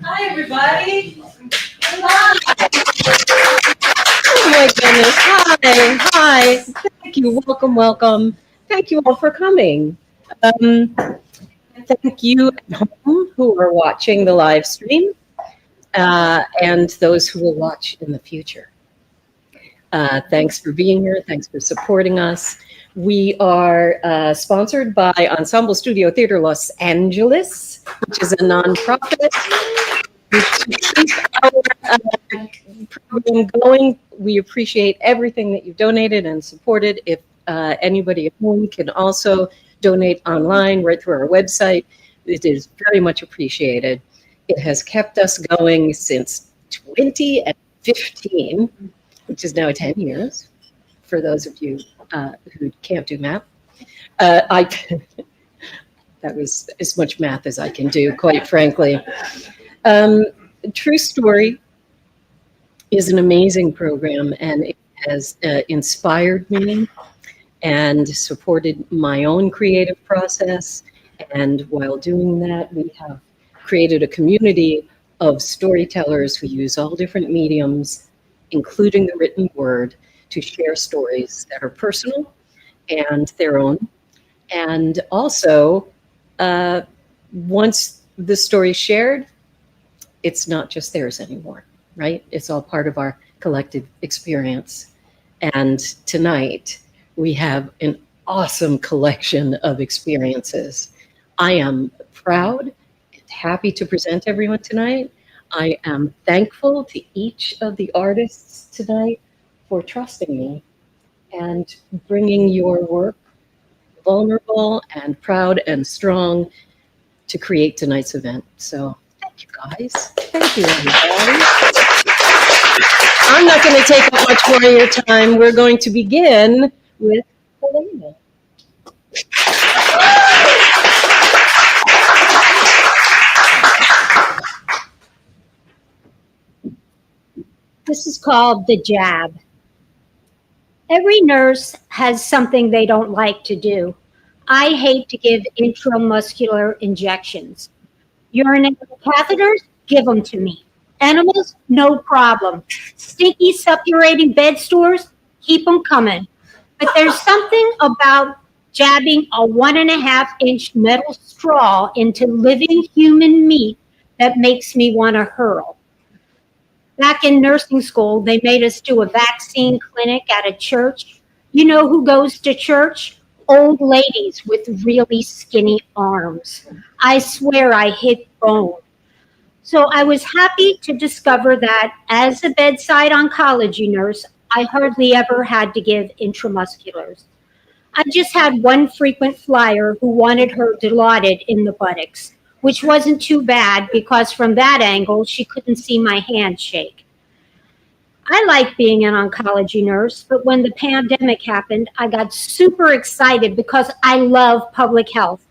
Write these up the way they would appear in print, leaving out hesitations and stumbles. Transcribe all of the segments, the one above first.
Hi, everybody. Oh my goodness. Hi. Hi. Thank you. Welcome, welcome. Thank you all for coming. Um, Thank you at home who are watching the live stream and those who will watch in the future. Thanks for being here. Thanks for supporting us. We are sponsored by Ensemble Studio Theater Los Angeles, which is a nonprofit. To keep our program going, we appreciate everything that you've donated and supported. If anybody at home can also donate online right through our website, it is very much appreciated. It has kept us going since 2015, which is now 10 years, for those of you who can't do math. I That was as much math as I can do, quite frankly. True Story is an amazing program, and it has inspired me and supported my own creative process. And while doing that, we have created a community of storytellers who use all different mediums, including the written word, to share stories that are personal and their own. And also, once the story's shared, it's not just theirs anymore, right? It's all part of our collective experience. And tonight, we have an awesome collection of experiences. I am proud and happy to present everyone tonight. I am thankful to each of the artists tonight for trusting me and bringing your work, vulnerable and proud and strong, to create tonight's event. So thank you, guys. Thank you, everybody. I'm not going to take up much more of your time. We're going to begin with Helena. This is called the jab. Every nurse has something they don't like to do. I hate to give intramuscular injections. Urinary catheters, give them to me. Animals, no problem. Stinky suppurating bed stores, keep them coming. But there's something about jabbing a 1.5-inch metal straw into living human meat that makes me want to hurl. Back in nursing school, they made us do a vaccine clinic at a church. You know who goes to church? Old ladies with really skinny arms. I swear I hit bone. So I was happy to discover that as a bedside oncology nurse, I hardly ever had to give intramusculars. I just had one frequent flyer who wanted her dilaudid in the buttocks, which wasn't too bad because from that angle, she couldn't see my hand shake. I like being an oncology nurse, but when the pandemic happened, I got super excited because I love public health.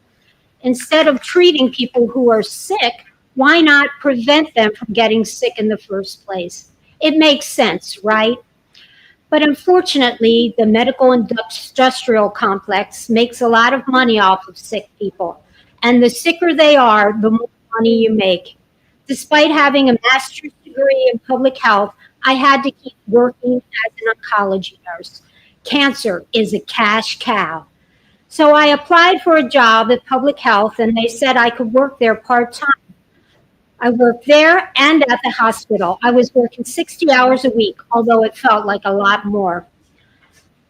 Instead of treating people who are sick, why not prevent them from getting sick in the first place? It makes sense, right? But unfortunately, the medical industrial complex makes a lot of money off of sick people. And the sicker they are, the more money you make. Despite having a master's degree in public health, I had to keep working as an oncology nurse. Cancer is a cash cow. So I applied for a job at public health, and they said I could work there part-time. I worked there and at the hospital. I was working 60 hours a week, although it felt like a lot more.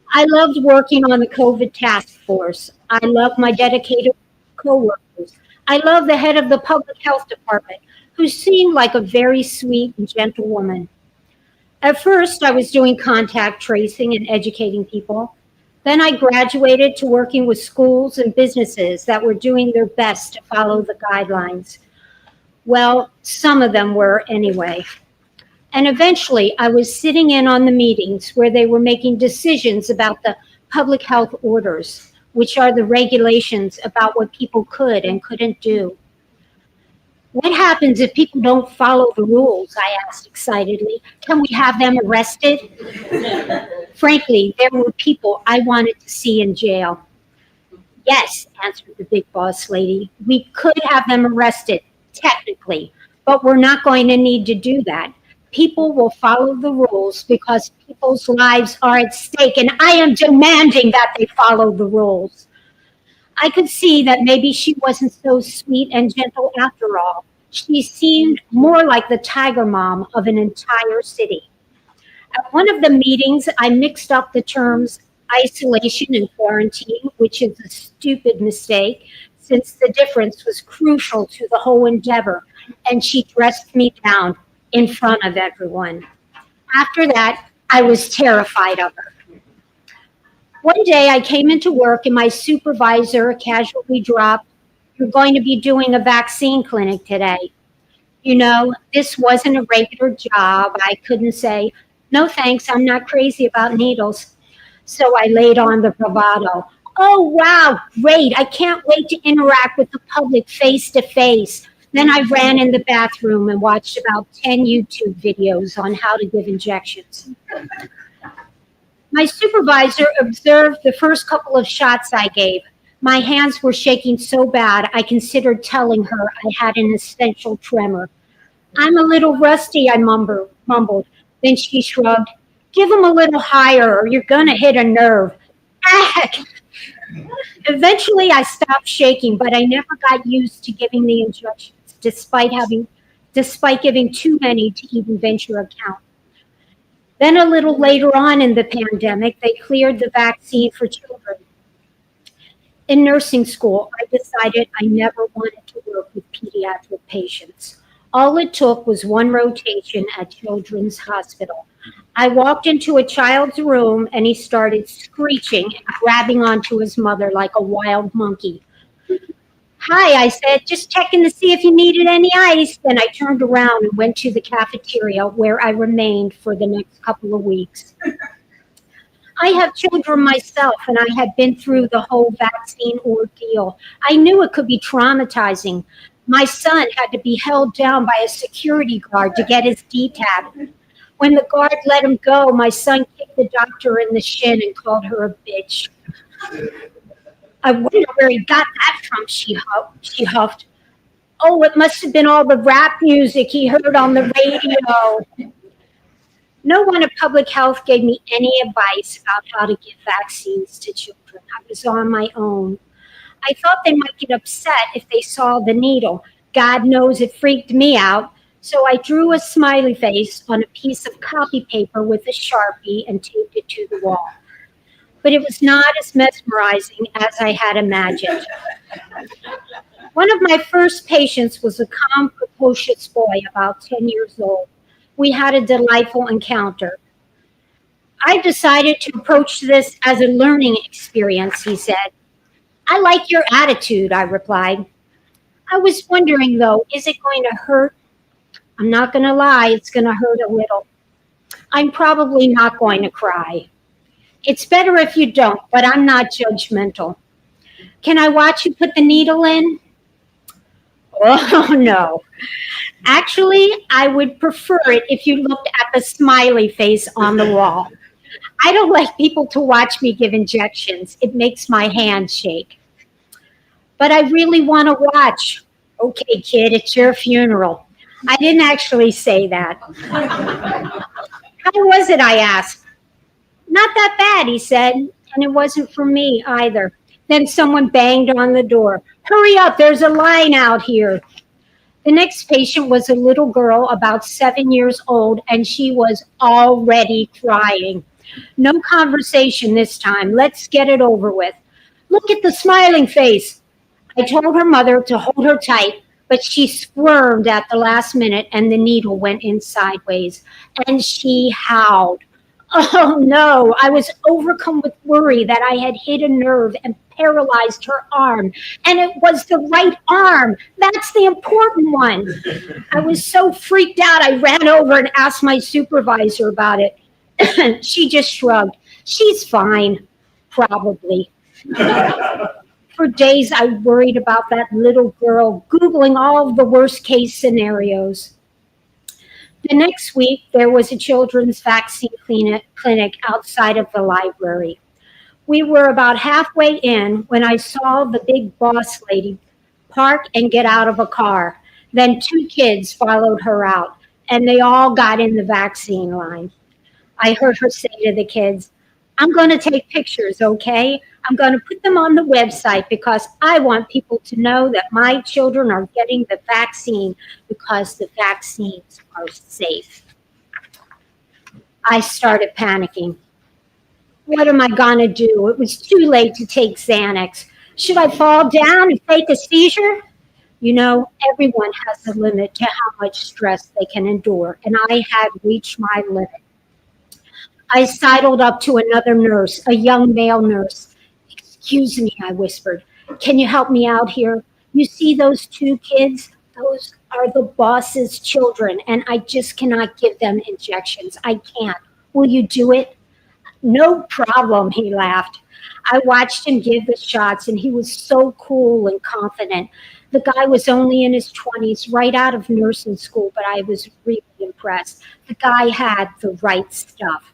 I loved working on the COVID task force. I love my dedicated coworkers. I love the head of the public health department, who seemed like a very sweet and gentle woman. At first, I was doing contact tracing and educating people. Then I graduated to working with schools and businesses that were doing their best to follow the guidelines. Well, some of them were anyway. And eventually, I was sitting in on the meetings where they were making decisions about the public health orders, which are the regulations about what people could and couldn't do. What happens if people don't follow the rules? I asked excitedly. Can we have them arrested? Frankly, there were people I wanted to see in jail. Yes, answered the big boss lady. We could have them arrested. technically, but we're not going to need to do that. People will follow the rules because people's lives are at stake, and I am demanding that they follow the rules. I could see that maybe she wasn't so sweet and gentle after all. She seemed more like the tiger mom of an entire city. At one of the meetings, I mixed up the terms isolation and quarantine, which is a stupid mistake since the difference was crucial to the whole endeavor, and she dressed me down in front of everyone. After that, I was terrified of her. One day I came into work and my supervisor casually dropped, "You're going to be doing a vaccine clinic today." You know, this wasn't a regular job. I couldn't say, "No thanks, I'm not crazy about needles." So I laid on the bravado. "Oh, wow, great. I can't wait to interact with the public face to face." Then I ran in the bathroom and watched about 10 YouTube videos on how to give injections. My supervisor observed the first couple of shots I gave. My hands were shaking so bad I considered telling her I had an essential tremor. "I'm a little rusty," I mumbled. Then she shrugged. "Give him a little higher or you're going to hit a nerve." Ah! Eventually, I stopped shaking, but I never got used to giving the injections, despite giving too many to even venture a count. Then a little later on in the pandemic, they cleared the vaccine for children. In nursing school, I decided I never wanted to work with pediatric patients. All it took was one rotation at Children's Hospital. I walked into a child's room and he started screeching and grabbing onto his mother like a wild monkey. "Hi," I said, "just checking to see if you needed any ice." Then I turned around and went to the cafeteria where I remained for the next couple of weeks. I have children myself, and I had been through the whole vaccine ordeal. I knew it could be traumatizing. My son had to be held down by a security guard to get his DTaP. When the guard let him go, my son kicked the doctor in the shin and called her a bitch. "I wonder where he got that from," she huffed. "Oh, it must have been all the rap music he heard on the radio." No one at public health gave me any advice about how to give vaccines to children. I was on my own. I thought they might get upset if they saw the needle. God knows it freaked me out. So I drew a smiley face on a piece of copy paper with a Sharpie and taped it to the wall. But it was not as mesmerizing as I had imagined. One of my first patients was a calm, precocious boy about 10 years old. We had a delightful encounter. "I decided to approach this as a learning experience," he said. "I like your attitude," I replied. "I was wondering, though, is it going to hurt?" "I'm not going to lie, it's going to hurt a little." "I'm probably not going to cry." "It's better if you don't, but I'm not judgmental." "Can I watch you put the needle in?" "Oh, no. Actually, I would prefer it if you looked at the smiley face on the wall. I don't like people to watch me give injections. It makes my hands shake." "But I really want to watch." "Okay, kid, it's your funeral." I didn't actually say that. "How was it?" I asked. "Not that bad," he said, "and it wasn't for me either." Then someone banged on the door. "Hurry up, there's a line out here." The next patient was a little girl about 7 years old, and she was already crying. No conversation this time. Let's get it over with. "Look at the smiling face." I told her mother to hold her tight, but she squirmed at the last minute and the needle went in sideways. And she howled. Oh no, I was overcome with worry that I had hit a nerve and paralyzed her arm. And it was the right arm. That's the important one. I was so freaked out, I ran over and asked my supervisor about it. She just shrugged. "She's fine." Probably. For days, I worried about that little girl, Googling all of the worst case scenarios. The next week, there was a children's vaccine clinic outside of the library. We were about halfway in when I saw the big boss lady park and get out of a car. Then two kids followed her out, and they all got in the vaccine line. I heard her say to the kids, I'm going to take pictures, okay? I'm going to put them on the website because I want people to know that my children are getting the vaccine because the vaccines are safe. I started panicking. What am I going to do? It was too late to take Xanax. Should I fall down and fake a seizure? You know, everyone has a limit to how much stress they can endure, and I had reached my limit. I sidled up to another nurse, a young male nurse. Excuse me, I whispered. Can you help me out here? You see those two kids? Those are the boss's children, and I just cannot give them injections. I can't. Will you do it? No problem, he laughed. I watched him give the shots, and he was so cool and confident. The guy was only in his 20s, right out of nursing school, but I was really impressed. The guy had the right stuff.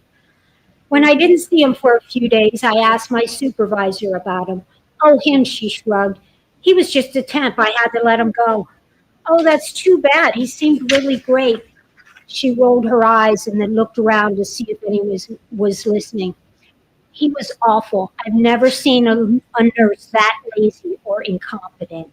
When I didn't see him for a few days, I asked my supervisor about him. Oh, him, she shrugged. He was just a temp. I had to let him go. Oh, that's too bad. He seemed really great. She rolled her eyes and then looked around to see if anyone was listening. He was awful. I've never seen a nurse that lazy or incompetent.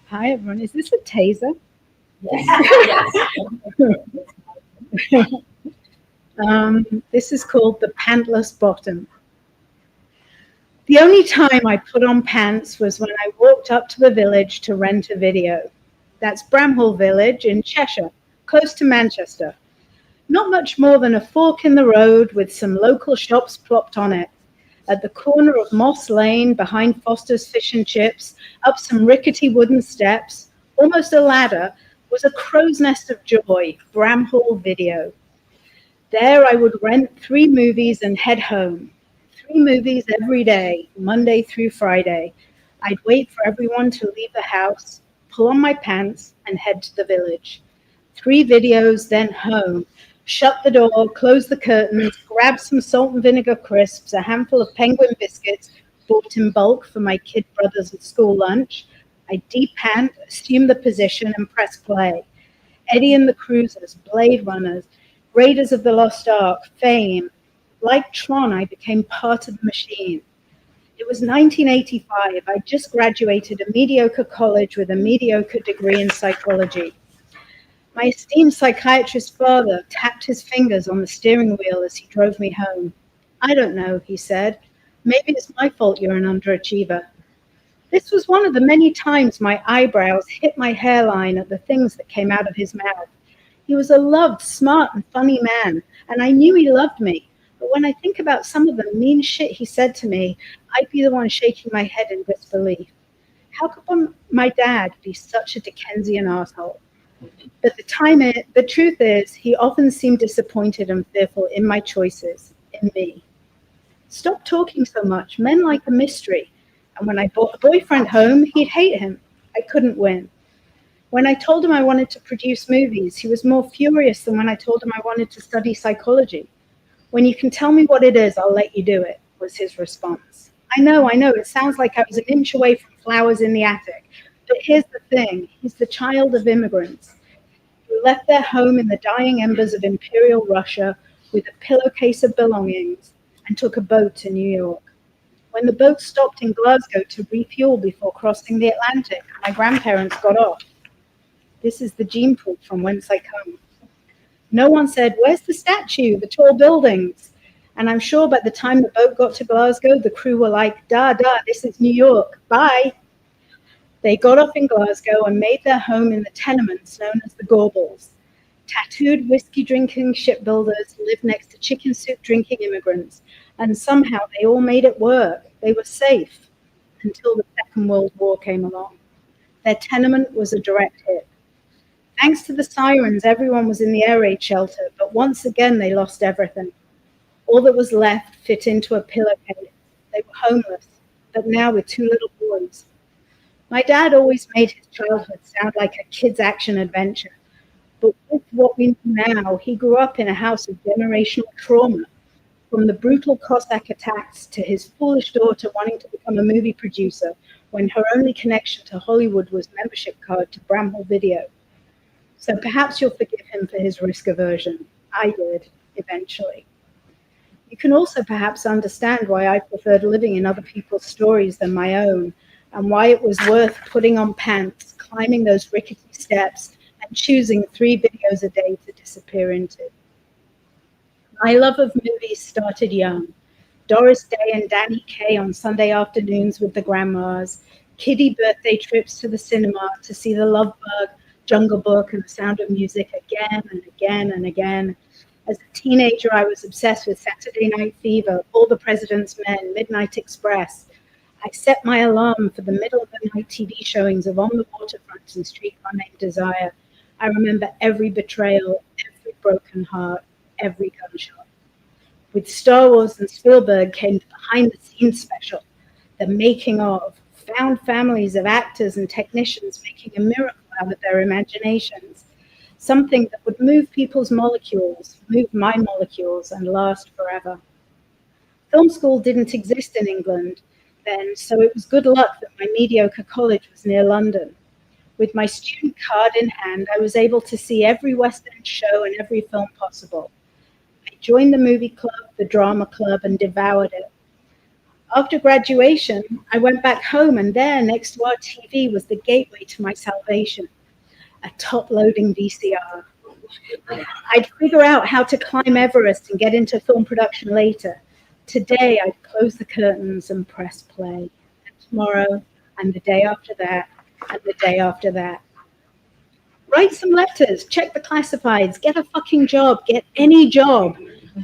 Hi, everyone. Is this a taser? This is called the pantless bottom. The only time I put on pants was when I walked up to the village to rent a video. That's Bramhall Village in Cheshire, close to Manchester. Not much more than a fork in the road with some local shops plopped on it. At the corner of Moss Lane, behind Foster's Fish and Chips, up some rickety wooden steps, almost a ladder, was a crow's nest of joy, Bramhall Video. There I would rent 3 movies and head home. 3 movies every day, Monday through Friday. I'd wait for everyone to leave the house, pull on my pants, and head to the village. 3 videos, then home. Shut the door, close the curtains, grab some salt and vinegar crisps, a handful of penguin biscuits bought in bulk for my kid brothers at school lunch. I de-pant, assume the position, and press play. Eddie and the Cruisers, Blade Runners, Raiders of the Lost Ark, Fame. Like Tron, I became part of the machine. It was 1985. I just graduated a mediocre college with a mediocre degree in psychology. My esteemed psychiatrist father tapped his fingers on the steering wheel as he drove me home. I don't know, he said. Maybe it's my fault you're an underachiever. This was one of the many times my eyebrows hit my hairline at the things that came out of his mouth. He was a loved, smart, and funny man, and I knew he loved me. But when I think about some of the mean shit he said to me, I'd be the one shaking my head in disbelief. How could my dad be such a Dickensian asshole? But the truth is, he often seemed disappointed and fearful in my choices, in me. Stop talking so much. Men like a mystery. And when I brought a boyfriend home, he'd hate him. I couldn't win. When I told him I wanted to produce movies, he was more furious than when I told him I wanted to study psychology. When you can tell me what it is, I'll let you do it, was his response. I know, it sounds like I was an inch away from flowers in the attic. But here's the thing, he's the child of immigrants who left their home in the dying embers of Imperial Russia with a pillowcase of belongings and took a boat to New York. When the boat stopped in Glasgow to refuel before crossing the Atlantic, my grandparents got off. This is the gene pool from whence I come. No one said, where's the statue, the tall buildings? And I'm sure by the time the boat got to Glasgow, the crew were like, this is New York, bye. They got off in Glasgow and made their home in the tenements known as the Gorbals. Tattooed whiskey-drinking shipbuilders lived next to chicken soup-drinking immigrants, and somehow they all made it work. They were safe until the Second World War came along. Their tenement was a direct hit. Thanks to the sirens, everyone was in the air raid shelter, but once again they lost everything. All that was left fit into a pillowcase, They were homeless, but now with 2 little boys. My dad always made his childhood sound like a kid's action adventure. But with what we know now, he grew up in a house of generational trauma, from the brutal Cossack attacks to his foolish daughter wanting to become a movie producer when her only connection to Hollywood was membership card to Bramhall Video. So perhaps you'll forgive him for his risk aversion. I did, eventually. You can also perhaps understand why I preferred living in other people's stories than my own, and why it was worth putting on pants, climbing those rickety steps, and choosing 3 videos a day to disappear into. My love of movies started young. Doris Day and Danny Kaye on Sunday afternoons with the grandmas, kiddie birthday trips to the cinema to see The Love Bug, Jungle Book, and The Sound of Music again and again and again. As a teenager, I was obsessed with Saturday Night Fever, All the President's Men, Midnight Express. I set my alarm for the middle of the night TV showings of On the Waterfront and Streetcar Named Desire. I remember every betrayal, every broken heart, every gunshot. With Star Wars and Spielberg came the behind-the-scenes special, the making of, found families of actors and technicians making a miracle out of their imaginations, something that would move people's molecules, move my molecules, and last forever. Film school didn't exist in England then, so it was good luck that my mediocre college was near London. With my student card in hand, I was able to see every West End show and every film possible. I joined the movie club, the drama club, and devoured it. After graduation, I went back home, and there, next to our TV, was the gateway to my salvation, a top-loading VCR. I'd figure out how to climb Everest and get into film production later. Today, I'd close the curtains and press play. And tomorrow, and the day after that, and the day after that. Write some letters, check the classifieds, get a fucking job, get any job,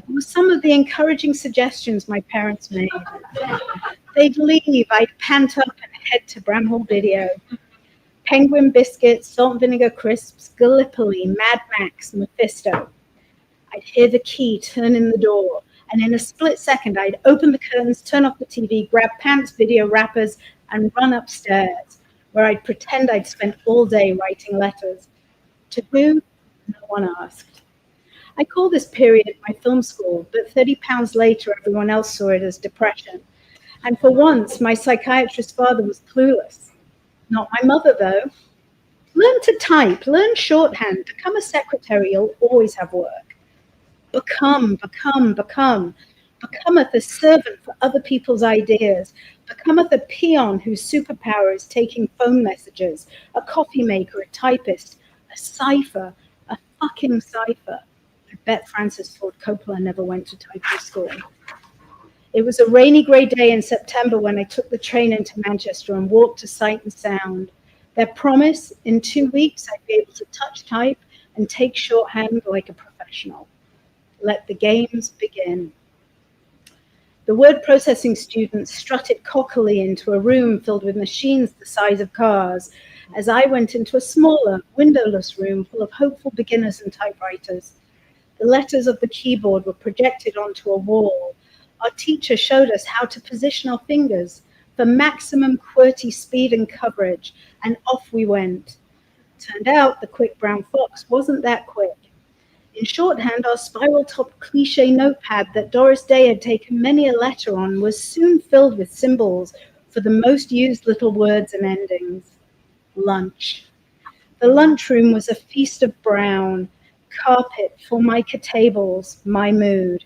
were some of the encouraging suggestions my parents made. They'd leave, I'd pant up and head to Bramhall Video. Penguin biscuits, salt and vinegar crisps, Gallipoli, Mad Max, Mephisto. I'd hear the key turn in the door, and in a split second, I'd open the curtains, turn off the TV, grab pants, video wrappers, and run upstairs, where I'd pretend I'd spent all day writing letters. To who? No one asked. I call this period my film school, but 30 pounds later, everyone else saw it as depression. And for once, my psychiatrist father was clueless. Not my mother, though. Learn to type, learn shorthand. Become a secretary, you'll always have work. Become. Becometh a servant for other people's ideas. Becometh a peon whose superpower is taking phone messages, a coffee maker, a typist, a cipher, a fucking cipher. I bet Francis Ford Coppola never went to typing school. It was a rainy, grey day in September when I took the train into Manchester and walked to Sight and Sound. Their promise, in 2 weeks, I'd be able to touch type and take shorthand like a professional. Let the games begin. The word processing students strutted cockily into a room filled with machines the size of cars, as I went into a smaller, windowless room full of hopeful beginners and typewriters. The letters of the keyboard were projected onto a wall. Our teacher showed us how to position our fingers for maximum QWERTY speed and coverage, and off we went. Turned out the quick brown fox wasn't that quick. In shorthand, our spiral-top cliché notepad that Doris Day had taken many a letter on was soon filled with symbols for the most used little words and endings. Lunch. The lunchroom was a feast of brown, carpet, formica tables, my mood.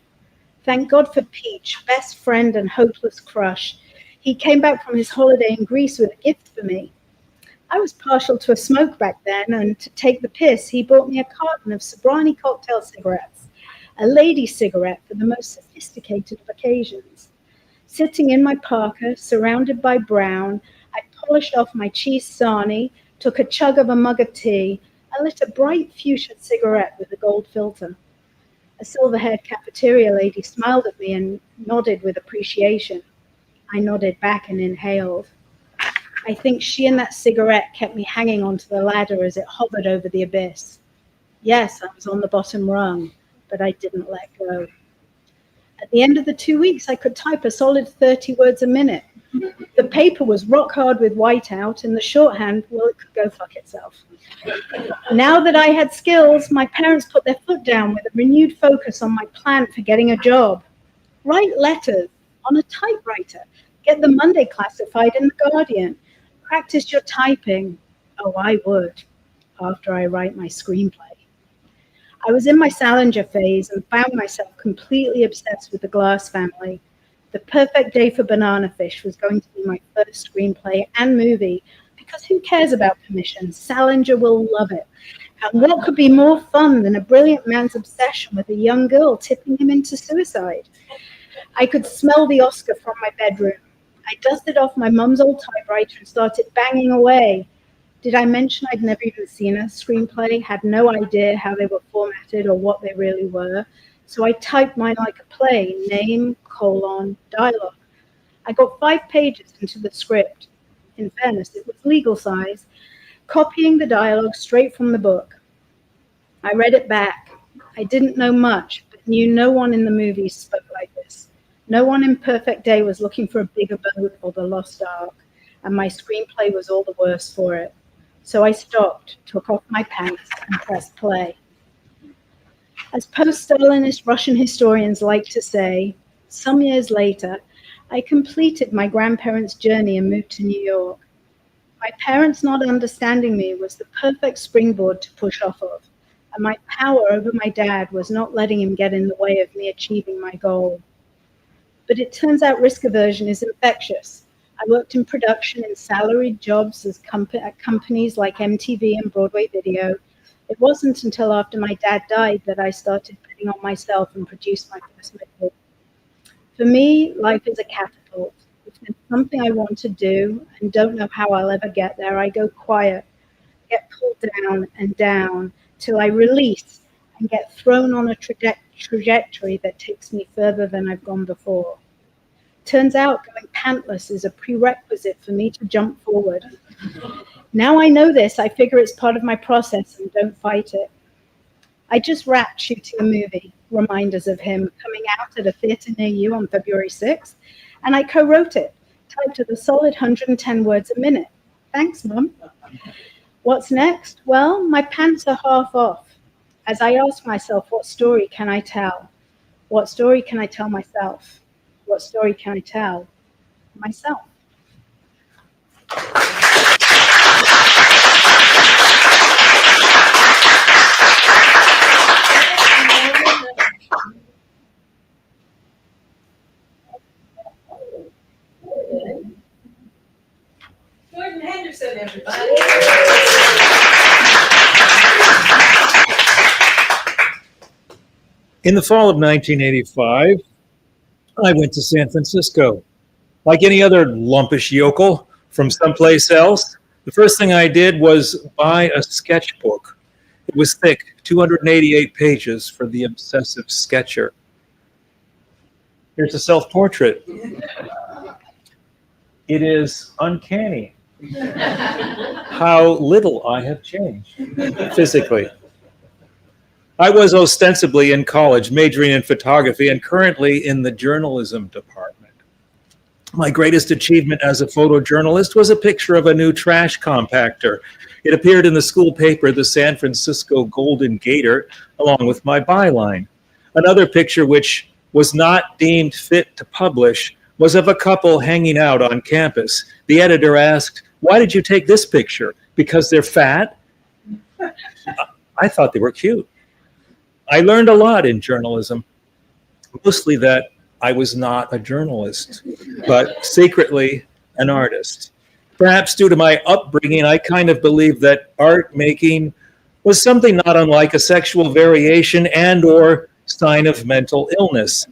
Thank God for Peach, best friend and hopeless crush. He came back from his holiday in Greece with a gift for me. I was partial to a smoke back then, and to take the piss, he bought me a carton of Sobrani cocktail cigarettes, a lady cigarette for the most sophisticated of occasions. Sitting in my parka, surrounded by brown, I polished off my cheese sarnie, took a chug of a mug of tea, and lit a bright fuchsia cigarette with a gold filter. A silver-haired cafeteria lady smiled at me and nodded with appreciation. I nodded back and inhaled. I think she and that cigarette kept me hanging onto the ladder as it hovered over the abyss. Yes, I was on the bottom rung, but I didn't let go. At the end of the 2 weeks, I could type a solid 30 words a minute. The paper was rock hard with whiteout, and the shorthand, well, it could go fuck itself. Now that I had skills, my parents put their foot down with a renewed focus on my plan for getting a job. Write letters on a typewriter. Get the Monday classified in the Guardian. Practice your typing. Oh, I would, after I write my screenplay. I was in my Salinger phase and found myself completely obsessed with the Glass family. The Perfect Day for Banana Fish was going to be my first screenplay and movie, because who cares about permission? Salinger will love it. And what could be more fun than a brilliant man's obsession with a young girl tipping him into suicide? I could smell the Oscar from my bedroom. I dusted off my mum's old typewriter and started banging away. Did I mention I'd never even seen a screenplay, had no idea how they were formatted or what they really were? So I typed mine like a play, name, colon, dialogue. I got 5 pages into the script. In fairness, it was legal size, copying the dialogue straight from the book. I read it back. I didn't know much, but knew no one in the movies spoke like this. No one in Perfect Day was looking for a bigger boat or the lost ark, and my screenplay was all the worse for it. So I stopped, took off my pants, and pressed play. As post-Stalinist Russian historians like to say, some years later, I completed my grandparents' journey and moved to New York. My parents not understanding me was the perfect springboard to push off of, and my power over my dad was not letting him get in the way of me achieving my goal. But it turns out risk aversion is infectious. I worked in production in salaried jobs at companies like MTV and Broadway Video. It wasn't until after my dad died that I started betting on myself and produced my first movie. For me, life is a catapult. If there's something I want to do and don't know how I'll ever get there, I go quiet, get pulled down till I release and get thrown on a trajectory that takes me further than I've gone before. Turns out going pantless is a prerequisite for me to jump forward. Now I know this, I figure it's part of my process and don't fight it. I just wrapped shooting a movie, Reminders of Him, coming out at a theatre near you on February 6th, and I co-wrote it, typed at a solid 110 words a minute. Thanks, Mum. What's next? Well, my pants are half off. As I ask myself, what story can I tell? What story can I tell myself? What story can I tell myself? Jordan Henderson, everybody. In the fall of 1985, I went to San Francisco. Like any other lumpish yokel from someplace else, the first thing I did was buy a sketchbook. It was thick, 288 pages for the obsessive sketcher. Here's a self-portrait. It is uncanny how little I have changed physically. I was ostensibly in college, majoring in photography, and currently in the journalism department. My greatest achievement as a photojournalist was a picture of a new trash compactor. It appeared in the school paper, the San Francisco Golden Gator, along with my byline. Another picture, which was not deemed fit to publish, was of a couple hanging out on campus. The editor asked, "Why did you take this picture? Because they're fat?" I thought they were cute. I learned a lot in journalism, mostly that I was not a journalist, but secretly an artist. Perhaps due to my upbringing, I kind of believed that art making was something not unlike a sexual variation and or sign of mental illness.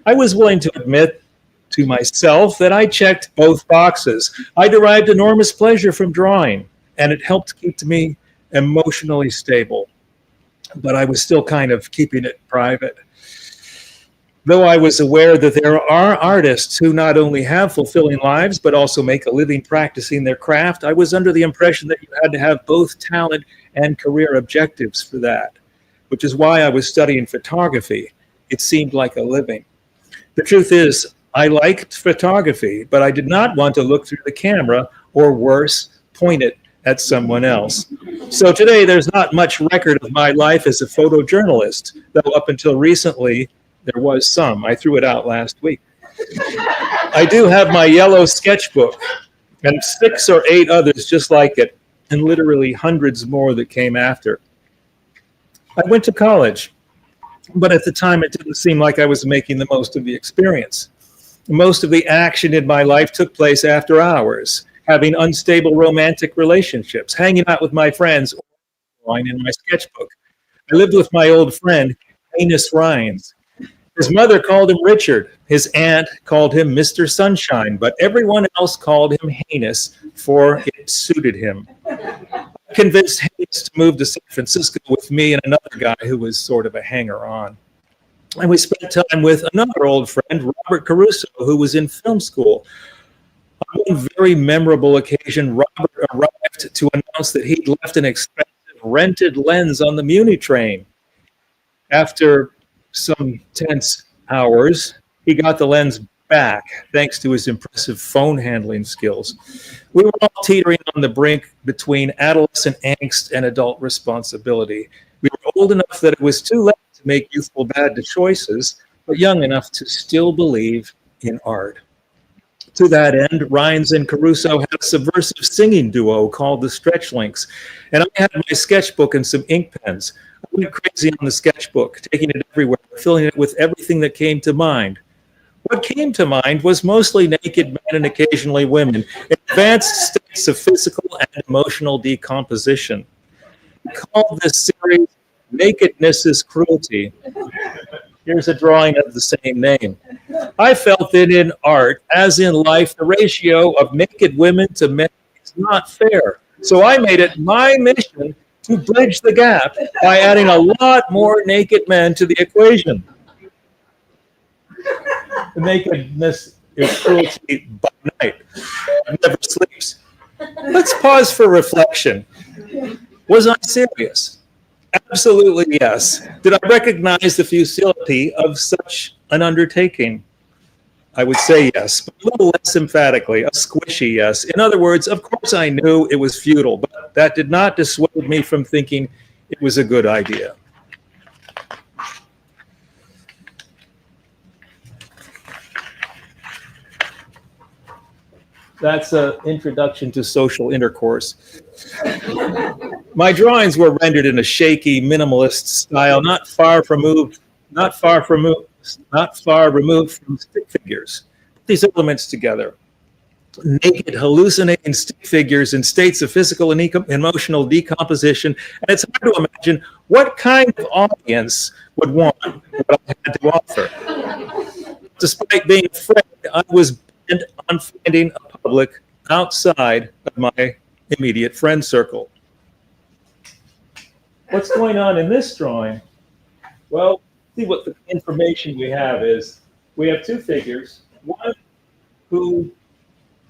I was willing to admit to myself that I checked both boxes. I derived enormous pleasure from drawing, and it helped keep me emotionally stable. But I was still kind of keeping it private. Though I was aware that there are artists who not only have fulfilling lives, but also make a living practicing their craft, I was under the impression that you had to have both talent and career objectives for that, which is why I was studying photography. It seemed like a living. The truth is, I liked photography, but I did not want to look through the camera, or worse, point it at someone else. So today, there's not much record of my life as a photojournalist, though up until recently, there was some. I threw it out last week. I do have my yellow sketchbook and 6 or 8 others just like it, and literally hundreds more that came after. I went to college, but at the time it didn't seem like I was making the most of the experience. Most of the action in my life took place after hours, having unstable romantic relationships, hanging out with my friends, or in my sketchbook. I lived with my old friend, Heinous Rhines. His mother called him Richard. His aunt called him Mr. Sunshine, but everyone else called him Heinous, for it suited him. I convinced Heinous to move to San Francisco with me and another guy who was sort of a hanger-on. And we spent time with another old friend, Robert Caruso, who was in film school. On one very memorable occasion, Robert arrived to announce that he'd left an expensive rented lens on the Muni train. After some tense hours, he got the lens back thanks to his impressive phone handling skills. We were all teetering on the brink between adolescent angst and adult responsibility. We were old enough that it was too late to make youthful bad choices, but young enough to still believe in art. To that end, Rhines and Caruso had a subversive singing duo called the Stretch Links, and I had my sketchbook and some ink pens. I went crazy on the sketchbook, taking it everywhere, filling it with everything that came to mind. What came to mind was mostly naked men and occasionally women, in advanced states of physical and emotional decomposition. We called this series Nakedness is Cruelty. Here's a drawing of the same name. I felt that in art, as in life, the ratio of naked women to men is not fair. So I made it my mission to bridge the gap by adding a lot more naked men to the equation. The nakedness is cruelty by night. It never sleeps. Let's pause for reflection. Was I serious? Absolutely yes. Did I recognize the futility of such an undertaking? I would say yes, but a little less emphatically, a squishy yes. In other words, of course I knew it was futile, but that did not dissuade me from thinking it was a good idea. That's an introduction to social intercourse. My drawings were rendered in a shaky, minimalist style, not far removed from stick figures. Put these elements together. Naked, hallucinating stick figures in states of physical and emotional decomposition, and it's hard to imagine what kind of audience would want what I had to offer. Despite being afraid, I was bent on finding a public outside of my immediate friend circle. What's going on in this drawing? Well, see what the information we have is. We have two figures. One who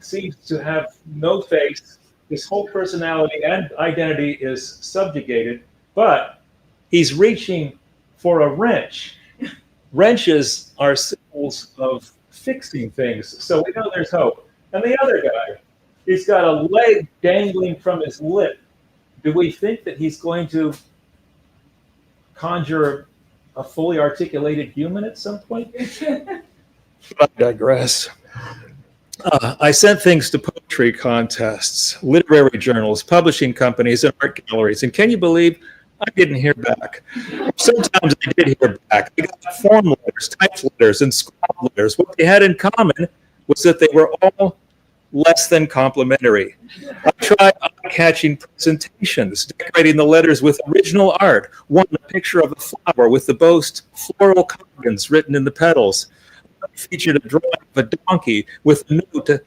seems to have no face. His whole personality and identity is subjugated, but he's reaching for a wrench. Wrenches are symbols of fixing things, so we know there's hope. And the other guy, he's got a leg dangling from his lip. Do we think that he's going to conjure a fully articulated human at some point? I digress. I sent things to poetry contests, literary journals, publishing companies, and art galleries. And can you believe I didn't hear back? Sometimes I did hear back. I got form letters, typed letters, and scrawled letters. What they had in common was that they were all less than complimentary. I tried eye-catching presentations, decorating the letters with original art. One, a picture of a flower with the boast floral cardigans written in the petals. Featured a drawing of a donkey with a note to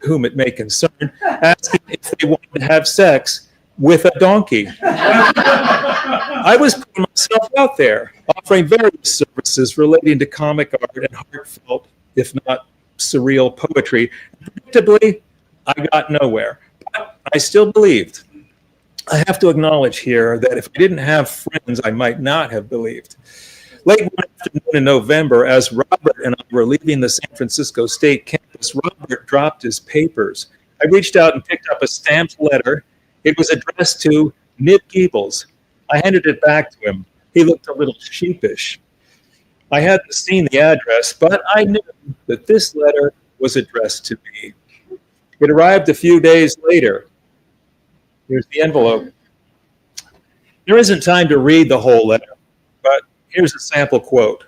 whom it may concern, asking if they wanted to have sex with a donkey. I was putting myself out there, offering various services relating to comic art and heartfelt, if not surreal poetry. Predictably, I got nowhere, but I still believed. I have to acknowledge here that if I didn't have friends, I might not have believed. Late one afternoon in November, as Robert and I were leaving the San Francisco State campus, Robert dropped his papers. I reached out and picked up a stamped letter. It was addressed to Nib Geebles. I handed it back to him. He looked a little sheepish. I hadn't seen the address, but I knew that this letter was addressed to me. It arrived a few days later. Here's the envelope. There isn't time to read the whole letter, but here's a sample quote.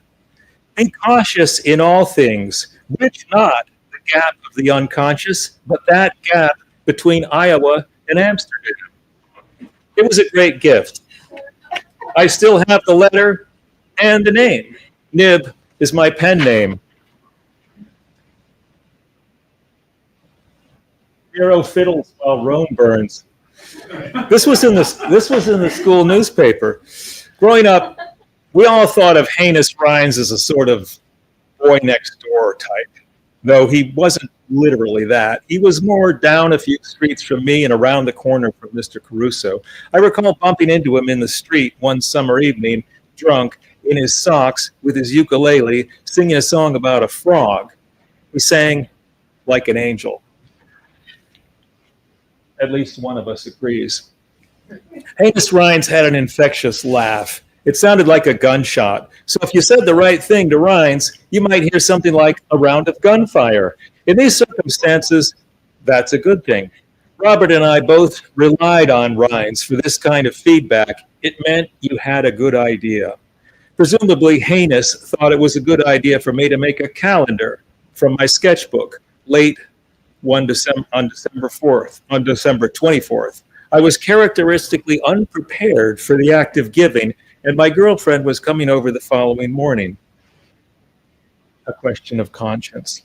Be cautious in all things, which not the gap of the unconscious, but that gap between Iowa and Amsterdam. It was a great gift. I still have the letter and the name. Nib is my pen name. Hero fiddles while Rome burns. This was in the school newspaper. Growing up, we all thought of Heinous Rhines as a sort of boy next door type, though he wasn't literally that. He was more down a few streets from me and around the corner from Mr. Caruso. I recall bumping into him in the street one summer evening, drunk, in his socks, with his ukulele, singing a song about a frog. He sang like an angel. At least one of us agrees. Heinous Rhines had an infectious laugh. It sounded like a gunshot. So if you said the right thing to Rhines, you might hear something like a round of gunfire. In these circumstances, that's a good thing. Robert and I both relied on Rhines for this kind of feedback. It meant you had a good idea. Presumably, Heinous thought it was a good idea for me to make a calendar from my sketchbook late on December 24th. I was characteristically unprepared for the act of giving, and my girlfriend was coming over the following morning. A question of conscience.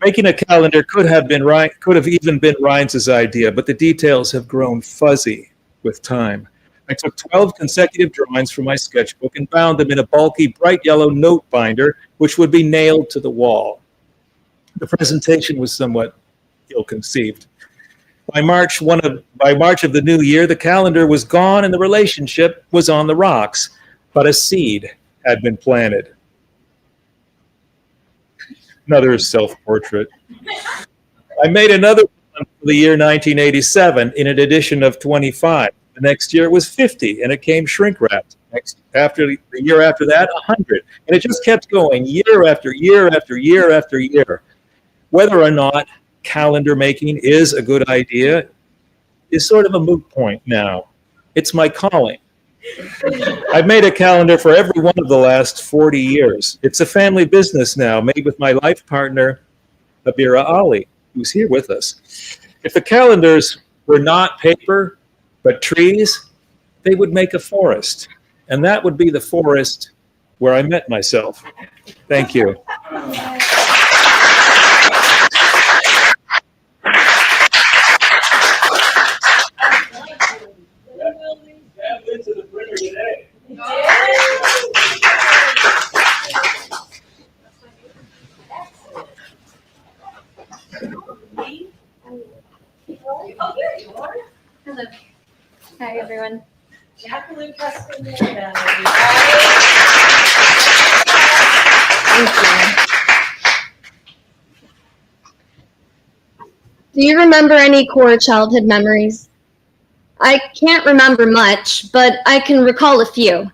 Making a calendar could have even been Rhines' idea, but the details have grown fuzzy with time. I took 12 consecutive drawings from my sketchbook and bound them in a bulky, bright yellow note binder, which would be nailed to the wall. The presentation was somewhat ill-conceived. By March of the new year, the calendar was gone and the relationship was on the rocks, but a seed had been planted. Another self-portrait. I made another one for the year 1987 in an edition of 25. The next year it was 50, and it came shrink-wrapped. The year after that, 100. And it just kept going year after year after year after year. Whether or not calendar making is a good idea is sort of a moot point now. It's my calling. I've made a calendar for every one of the last 40 years. It's a family business now, made with my life partner, Abira Ali, who's here with us. If the calendars were not paper, but trees, they would make a forest. And that would be the forest where I met myself. Thank you. Hello. Hi, everyone. Do you remember any core childhood memories? I can't remember much, but I can recall a few.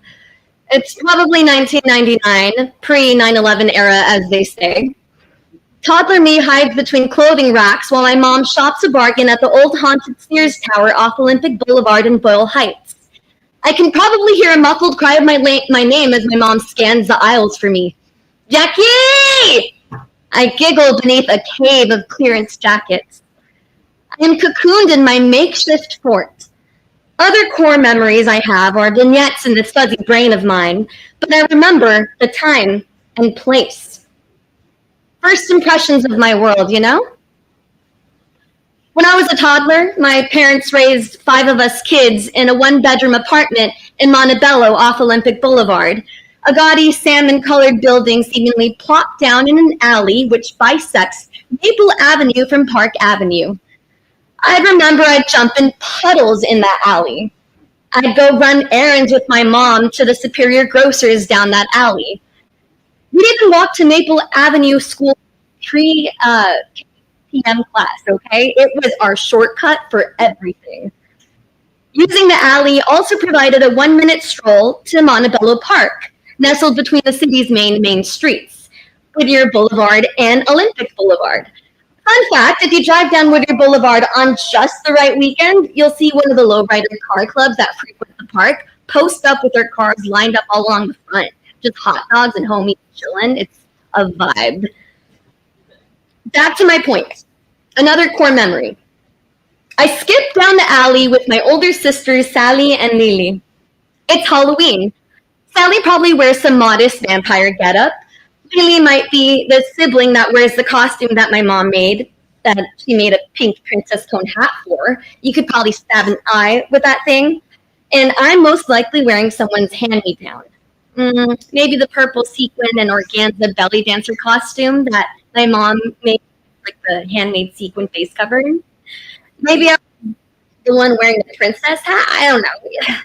It's probably 1999, pre-9/11 era, as they say. Toddler me hides between clothing racks while my mom shops a bargain at the old haunted Sears Tower off Olympic Boulevard in Boyle Heights. I can probably hear a muffled cry of my name as my mom scans the aisles for me. Jackie! I giggle beneath a cave of clearance jackets. I am cocooned in my makeshift fort. Other core memories I have are vignettes in this fuzzy brain of mine, but I remember the time and place. First impressions of my world, you know? When I was a toddler, my parents raised 5 of us kids in a 1-bedroom apartment in Montebello off Olympic Boulevard, a gaudy salmon-colored building seemingly plopped down in an alley which bisects Maple Avenue from Park Avenue. I remember I'd jump in puddles in that alley. I'd go run errands with my mom to the Superior Grocers down that alley. We'd even walk to Maple Avenue School PM class, okay? It was our shortcut for everything. Using the alley also provided a 1-minute stroll to Montebello Park, nestled between the city's main streets, Whittier Boulevard and Olympic Boulevard. Fun fact, if you drive down Whittier Boulevard on just the right weekend, you'll see one of the lowrider car clubs that frequent the park post up with their cars lined up all along the front. Just hot dogs and homies chilling. It's a vibe. Back to my point. Another core memory. I skipped down the alley with my older sisters, Sally and Lily. It's Halloween. Sally probably wears some modest vampire getup. Lily might be the sibling that wears the costume that my mom made, that she made a pink princess cone hat for. You could probably stab an eye with that thing. And I'm most likely wearing someone's hand-me-down. Maybe the purple sequin and organza belly dancer costume that my mom made, like the handmade sequin face covering. Maybe I'm the one wearing the princess hat. I don't know.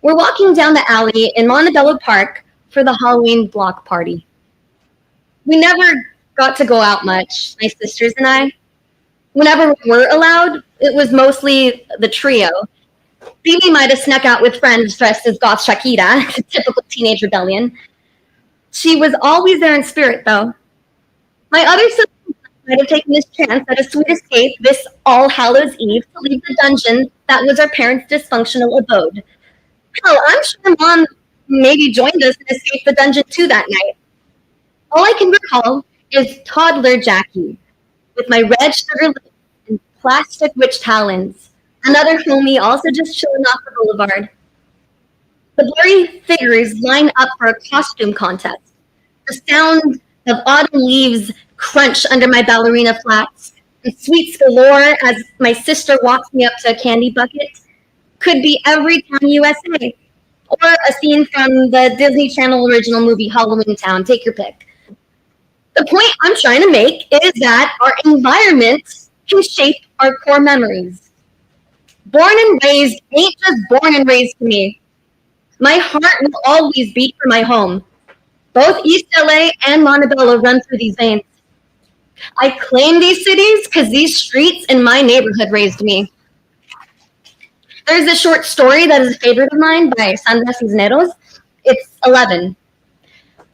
We're walking down the alley in Montebello Park for the Halloween block party. We never got to go out much, my sisters and I. Whenever we were allowed, it was mostly the trio. Phoebe might have snuck out with friends dressed as Goth Shakira, typical teenage rebellion. She was always there in spirit, though. My other siblings might have taken this chance at a sweet escape this All Hallows Eve to leave the dungeon that was our parents' dysfunctional abode. Hell, I'm sure Mom maybe joined us and escaped the dungeon too that night. All I can recall is toddler Jackie with my red sugar lips and plastic witch talons. Another homie also just chilling off the boulevard. The blurry figures line up for a costume contest. The sound of autumn leaves crunch under my ballerina flats and sweets galore as my sister walks me up to a candy bucket could be Every Town USA or a scene from the Disney Channel original movie Halloween Town. Take your pick. The point I'm trying to make is that our environment can shape our core memories. Born and raised ain't just born and raised to me. My heart will always beat for my home. Both East LA and Montebello run through these veins. I claim these cities because these streets in my neighborhood raised me. There's a short story that is a favorite of mine by Sandra Cisneros. It's 11.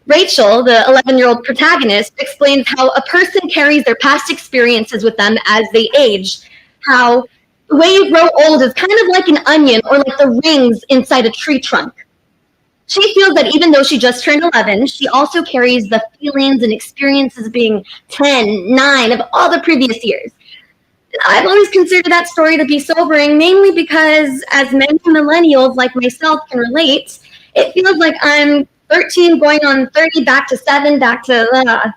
Rachel, the 11-year-old protagonist, explains how a person carries their past experiences with them as they age. How the way you grow old is kind of like an onion or like the rings inside a tree trunk. She feels that even though she just turned 11, she also carries the feelings and experiences of being 10, 9 of all the previous years. I've always considered that story to be sobering, mainly because, as many millennials like myself can relate, it feels like I'm 13 going on 30, back to 7, back to...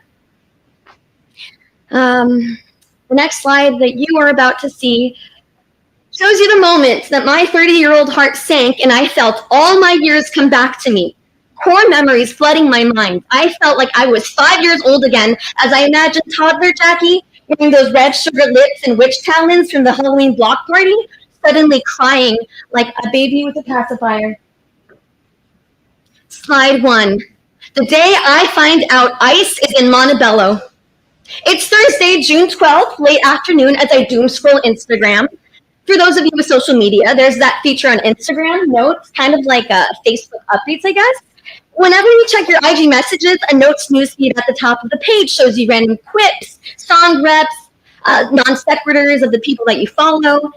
The next slide that you are about to see shows you the moment that my 30-year-old heart sank and I felt all my years come back to me. Core memories flooding my mind. I felt like I was 5 years old again as I imagined toddler Jackie wearing those red sugar lips and witch talons from the Halloween block party, suddenly crying like a baby with a pacifier. Slide 1. The day I find out ice is in Montebello. It's Thursday, June 12th, late afternoon, as I doom scroll Instagram. For those of you with social media, there's that feature on Instagram, Notes, kind of like Facebook updates, I guess. Whenever you check your IG messages, a Notes newsfeed at the top of the page shows you random quips, song reps, non sequiturs of the people that you follow.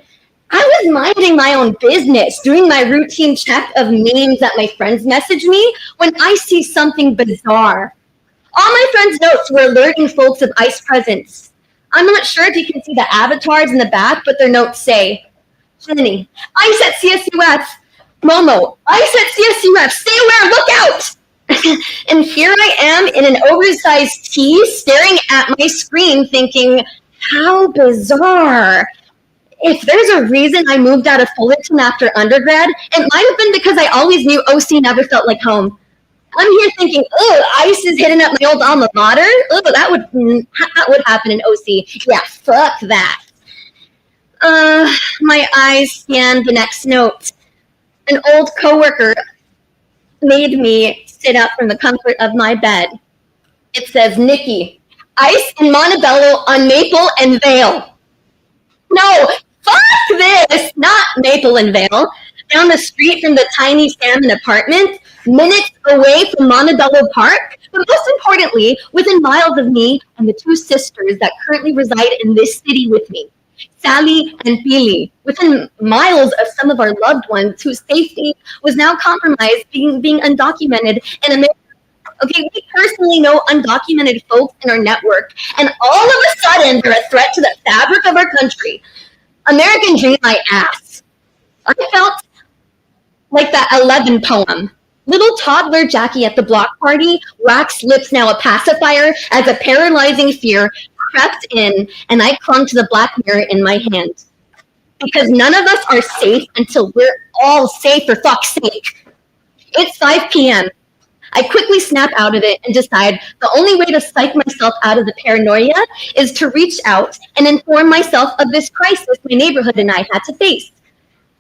I was minding my own business, doing my routine check of memes that my friends message me when I see something bizarre. All my friends' notes were alerting folks of ICE presence. I'm not sure if you can see the avatars in the back, but their notes say, Jenny, ICE at CSUF. Momo, ICE at CSUF. Stay aware, look out! And here I am in an oversized tee staring at my screen thinking, how bizarre. If there's a reason I moved out of Fullerton after undergrad, it might have been because I always knew OC never felt like home. I'm here thinking, ICE is hitting up my old alma mater? That would happen in OC. Yeah, fuck that. My eyes scanned the next note. An old coworker made me sit up from the comfort of my bed. It says, Nikki, ice in Montebello on Maple and Vale. No, fuck this, not Maple and Vale. Down the street from the tiny salmon apartment, minutes away from Montebello Park, but most importantly, within miles of me and the two sisters that currently reside in this city with me, Sally and Billy, within miles of some of our loved ones whose safety was now compromised being undocumented in America. Okay, we personally know undocumented folks in our network, and all of a sudden they're a threat to the fabric of our country. American dream my ass. I felt like that 11 poem. Little toddler Jackie at the block party, waxed lips now a pacifier, as a paralyzing fear crept in, and I clung to the black mirror in my hand. Because none of us are safe until we're all safe, for fuck's sake. It's 5 p.m. I quickly snap out of it and decide the only way to psych myself out of the paranoia is to reach out and inform myself of this crisis my neighborhood and I had to face.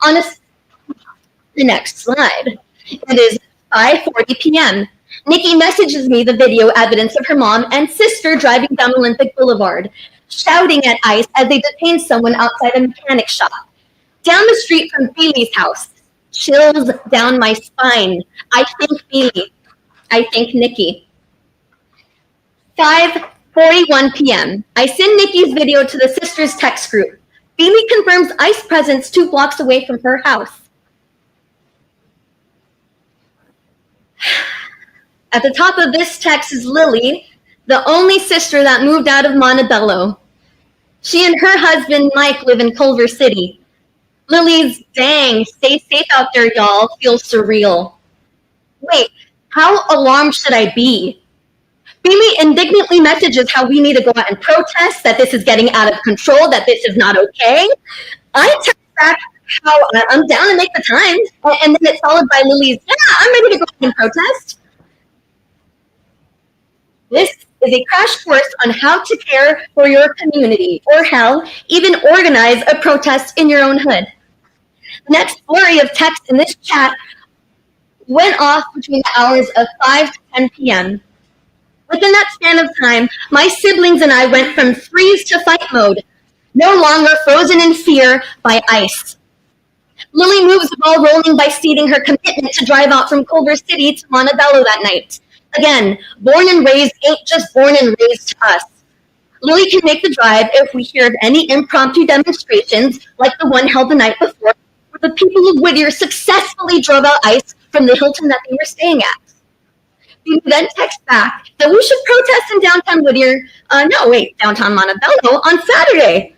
The next slide. It is 5:40 p.m. Nikki messages me the video evidence of her mom and sister driving down Olympic Boulevard, shouting at ICE as they detain someone outside a mechanic shop. Down the street from Bailey's house. Chills down my spine. I think Bailey. I think Nikki. 5:41 p.m. I send Nikki's video to the sisters text group. Bailey confirms ICE presence 2 blocks away from her house. At the top of this text is Lily, the only sister that moved out of Montebello. She and her husband, Mike, live in Culver City. Lily's, dang, stay safe out there, y'all, feels surreal. Wait, how alarmed should I be? Bailey indignantly messages how we need to go out and protest, that this is getting out of control, that this is not okay. I text back how I'm down to make the time, and then it's followed by Lily's, yeah, I'm ready to go out and protest. This is a crash course on how to care for your community, or hell, even organize a protest in your own hood. The next flurry of text in this chat went off between the hours of 5 to 10 p.m. Within that span of time, my siblings and I went from freeze to fight mode, no longer frozen in fear by ICE. Lily moves the ball rolling by stating her commitment to drive out from Culver City to Montebello that night. Again, born and raised ain't just born and raised to us. Lily can make the drive if we hear of any impromptu demonstrations like the one held the night before, where the people of Whittier successfully drove out ICE from the Hilton that they were staying at. We then text back that we should protest in downtown Whittier, downtown Montebello on Saturday.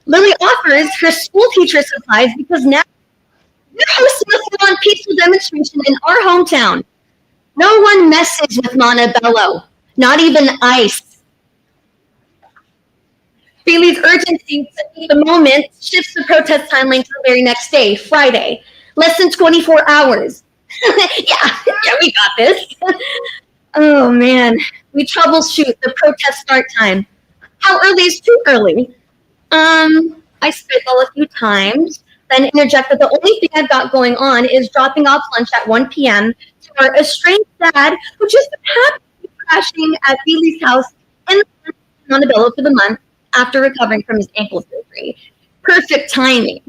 Lily offers her school teacher supplies because now we're hosting a full-on peaceful demonstration in our hometown. No one messes with Montebello, not even ICE. Bailey's urgency to meet the moment shifts the protest timeline to the very next day, Friday. Less than 24 hours. yeah, we got this. Oh man, we troubleshoot the protest start time. How early is too early? I spitball a few times, then interject that the only thing I've got going on is dropping off lunch at 1 p.m. to our estranged dad, who just happened to be crashing at Bailey's house in Montebello for the month after recovering from his ankle surgery. Perfect timing.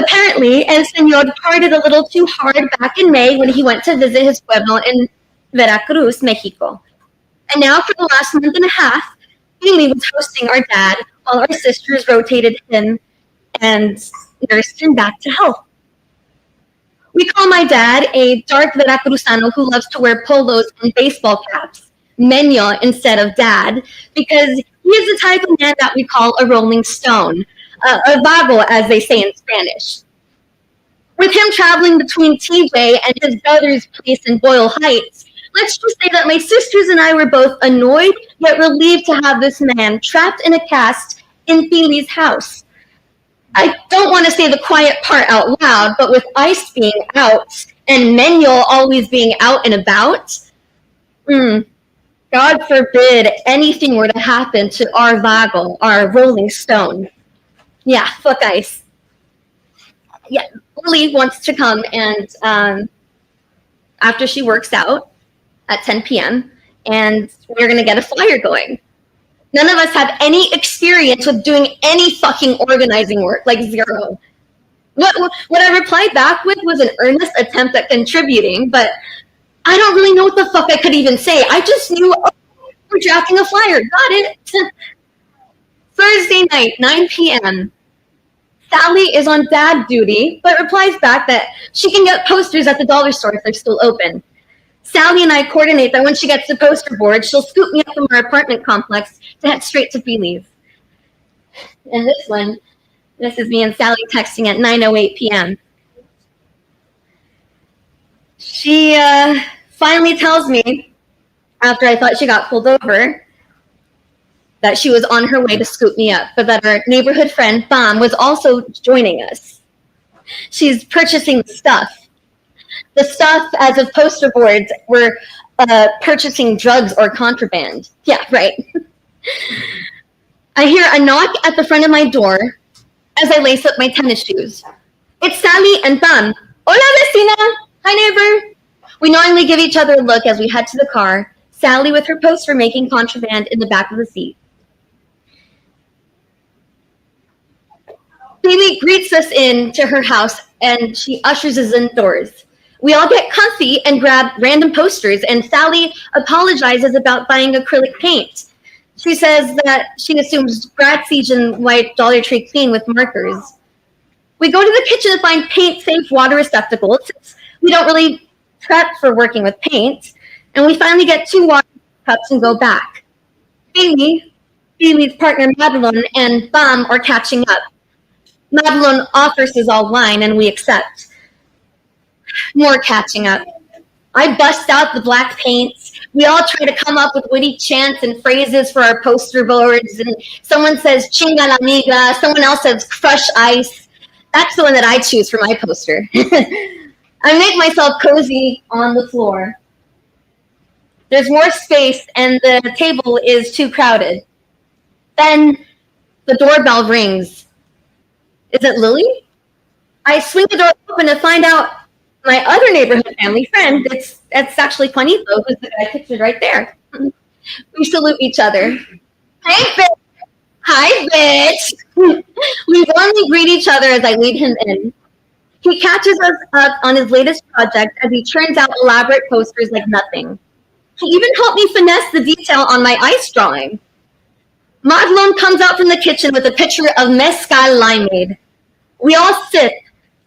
Apparently, El Señor partied a little too hard back in May when he went to visit his pueblo in Veracruz, Mexico. And now for the last month and a half, Bailey was hosting our dad while our sisters rotated him and nursed him back to health. We call my dad a dark Veracruzano who loves to wear polos and baseball caps, Meño instead of dad, because he is the type of man that we call a rolling stone, a vago, as they say in Spanish. With him traveling between TJ and his brother's place in Boyle Heights, let's just say that my sisters and I were both annoyed yet relieved to have this man trapped in a cast in Bailey's house. I don't want to say the quiet part out loud, but with ICE being out and Meño always being out and about, God forbid anything were to happen to our vago, our rolling stone. Yeah, fuck ICE. Lily wants to come and after she works out at 10 p.m. and we're going to get a flyer going. None of us have any experience with doing any fucking organizing work, like zero. What I replied back with was an earnest attempt at contributing, but I don't really know what the fuck I could even say. I just knew, we're drafting a flyer. Got it. Thursday night, 9 p.m. Sally is on dad duty, but replies back that she can get posters at the dollar store if they're still open. Sally and I coordinate that when she gets the poster board, she'll scoop me up from our apartment complex to head straight to Feely's. And this is me and Sally texting at 9:08 p.m. She finally tells me, after I thought she got pulled over, that she was on her way to scoop me up, but that our neighborhood friend, Bam, was also joining us. She's purchasing the stuff. The stuff, as of poster boards, were purchasing drugs or contraband. Yeah, right. I hear a knock at the front of my door as I lace up my tennis shoes. It's Sally and Bam. Hola, vecina. Hi, neighbor. We knowingly give each other a look as we head to the car, Sally with her poster making contraband in the back of the seat. Baby greets us in to her house and she ushers us indoors. We all get comfy and grab random posters, and Sally apologizes about buying acrylic paint. She says that she assumes grad season white Dollar Tree clean with markers. We go to the kitchen to find paint-safe water receptacles. We don't really prep for working with paint, and we finally get 2 water cups and go back. Bailey's partner Madeline, and Bam are catching up. Madeline offers us all wine, and we accept. More catching up. I bust out the black paints. We all try to come up with witty chants and phrases for our poster boards, and someone says chinga la amiga, someone else says crush ice. That's the one that I choose for my poster. I make myself cozy on the floor. There's more space and the table is too crowded. Then the doorbell rings. Is it Lily? I swing the door open to find out my other neighborhood family friend. It's actually Juanito, who's the guy pictured right there. We salute each other. Hey, bitch. Hi, bitch. We warmly greet each other as I lead him in. He catches us up on his latest project as he churns out elaborate posters like nothing. He even helped me finesse the detail on my ice drawing. Madeline comes out from the kitchen with a pitcher of mezcal limeade. We all sip,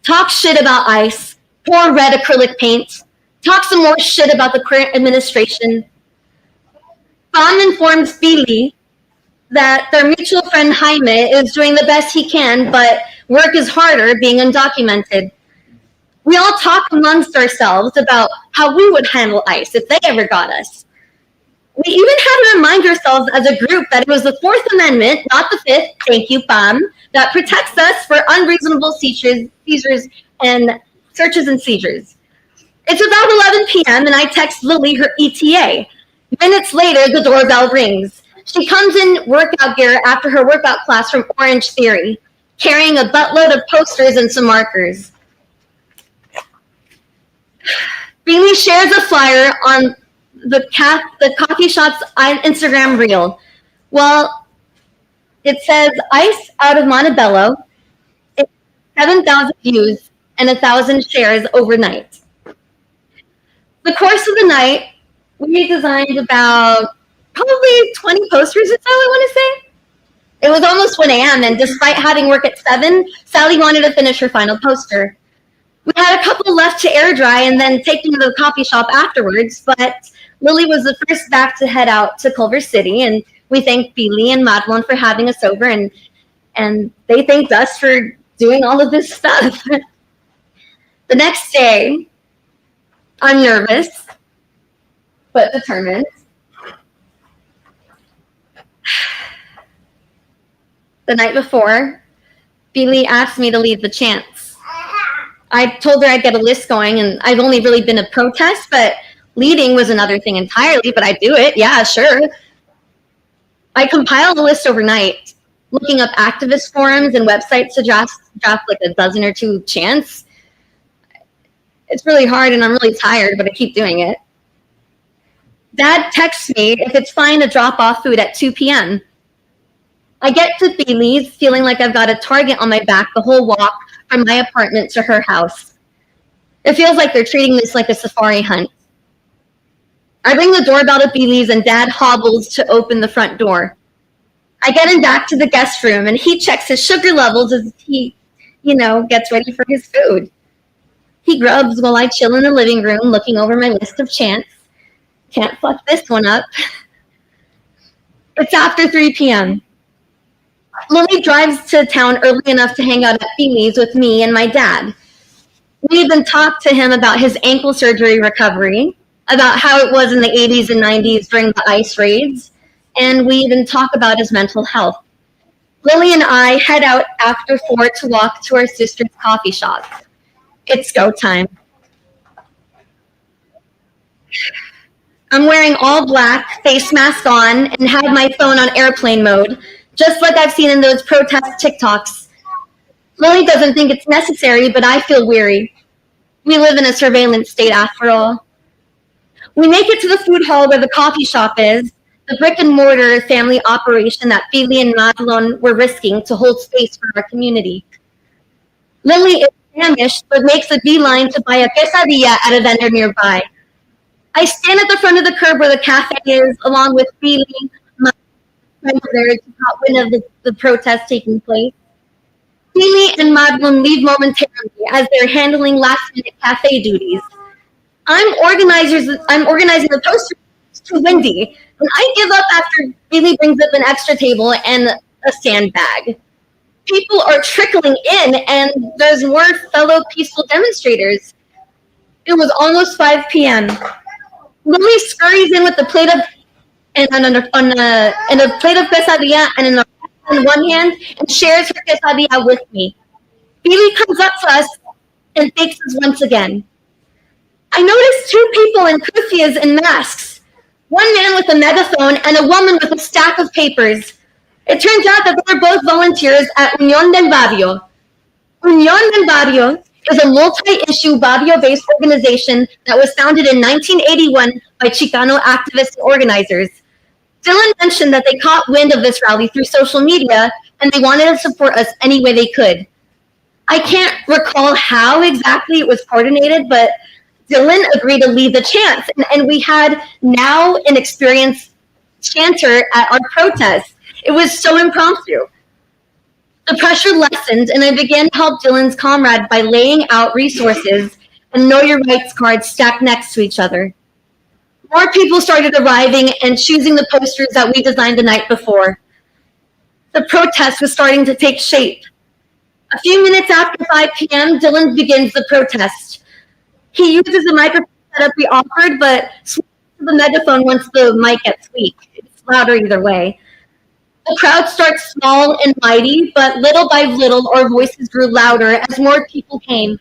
talk shit about ice, pour red acrylic paint, talk some more shit about the current administration. Bam informs Billy that their mutual friend Jaime is doing the best he can, but work is harder being undocumented. We all talk amongst ourselves about how we would handle ICE if they ever got us. We even had to remind ourselves as a group that it was the 4th Amendment, not the 5th, thank you, Bam, that protects us for unreasonable seizures and searches and seizures. It's about 11 p.m. and I text Lily her ETA. Minutes later, the doorbell rings. She comes in workout gear after her workout class from Orange Theory, carrying a buttload of posters and some markers. Bailey shares a flyer on the coffee shop's Instagram reel. Well, it says ICE out of Montebello. It's 7,000 views and 1,000 shares overnight. The course of the night, we designed about probably 20 posters or so, I want to say. It was almost 1 a.m. and despite having work at 7, Sally wanted to finish her final poster. We had a couple left to air dry and then take them to the coffee shop afterwards, but Lily was the first back to head out to Culver City, and we thanked Billy and Madeline for having us over, and they thanked us for doing all of this stuff. The next day, I'm nervous, but determined. The night before, Billy asked me to lead the chants. I told her I'd get a list going, and I've only really been a protest, but leading was another thing entirely, but I'd do it. Yeah, sure. I compiled a list overnight, looking up activist forums and websites to draft like a dozen or two chants. It's really hard and I'm really tired, but I keep doing it. Dad texts me if it's fine to drop off food at 2 p.m. I get to Bailey's feeling like I've got a target on my back the whole walk from my apartment to her house. It feels like they're treating this like a safari hunt. I ring the doorbell to Bailey's and Dad hobbles to open the front door. I get him back to the guest room and he checks his sugar levels as he, gets ready for his food. He grubs while I chill in the living room looking over my list of chants. Can't fuck this one up. It's after 3 p.m. Lily drives to town early enough to hang out at Bailey's with me and my dad. We even talked to him about his ankle surgery recovery, about how it was in the 80s and 90s during the ice raids, and we even talk about his mental health. Lily and I head out after 4 to walk to our sister's coffee shop. It's go time. I'm wearing all black, face mask on, and have my phone on airplane mode, just like I've seen in those protest TikToks. Lily doesn't think it's necessary, but I feel weary. We live in a surveillance state after all. We make it to the food hall where the coffee shop is, the brick and mortar family operation that Bailey and Madelon were risking to hold space for our community. Lily is famished, but makes a beeline to buy a quesadilla at a vendor nearby. I stand at the front of the curb where the cafe is, along with Bailey, my friend there to caught wind of the protest taking place. Bailey and Madeline leave momentarily as they're handling last-minute cafe duties. I'm organizing the poster. It's too windy, and I give up after Bailey brings up an extra table and a sandbag. People are trickling in, and there's more fellow peaceful demonstrators. It was almost 5 p.m. Lily scurries in with a plate of and a plate of quesadilla and in one hand and shares her quesadilla with me. Bailey comes up to us and thanks us once again. I noticed 2 people in kufias and masks, one man with a megaphone and a woman with a stack of papers. It turns out that they were both volunteers at Unión del Barrio. Unión del Barrio is a multi-issue barrio-based organization that was founded in 1981 by Chicano activists and organizers. Dylan mentioned that they caught wind of this rally through social media and they wanted to support us any way they could. I can't recall how exactly it was coordinated, but Dylan agreed to lead the chants, and we had now an experienced chanter at our protest. It was so impromptu. The pressure lessened, and I began to help Dylan's comrade by laying out resources and Know Your Rights cards stacked next to each other. More people started arriving and choosing the posters that we designed the night before. The protest was starting to take shape. A few minutes after 5 p.m., Dylan begins the protest. He uses the microphone setup we offered, but switches to the megaphone once the mic gets weak. It's louder either way. The crowd starts small and mighty, but little by little, our voices grew louder as more people came.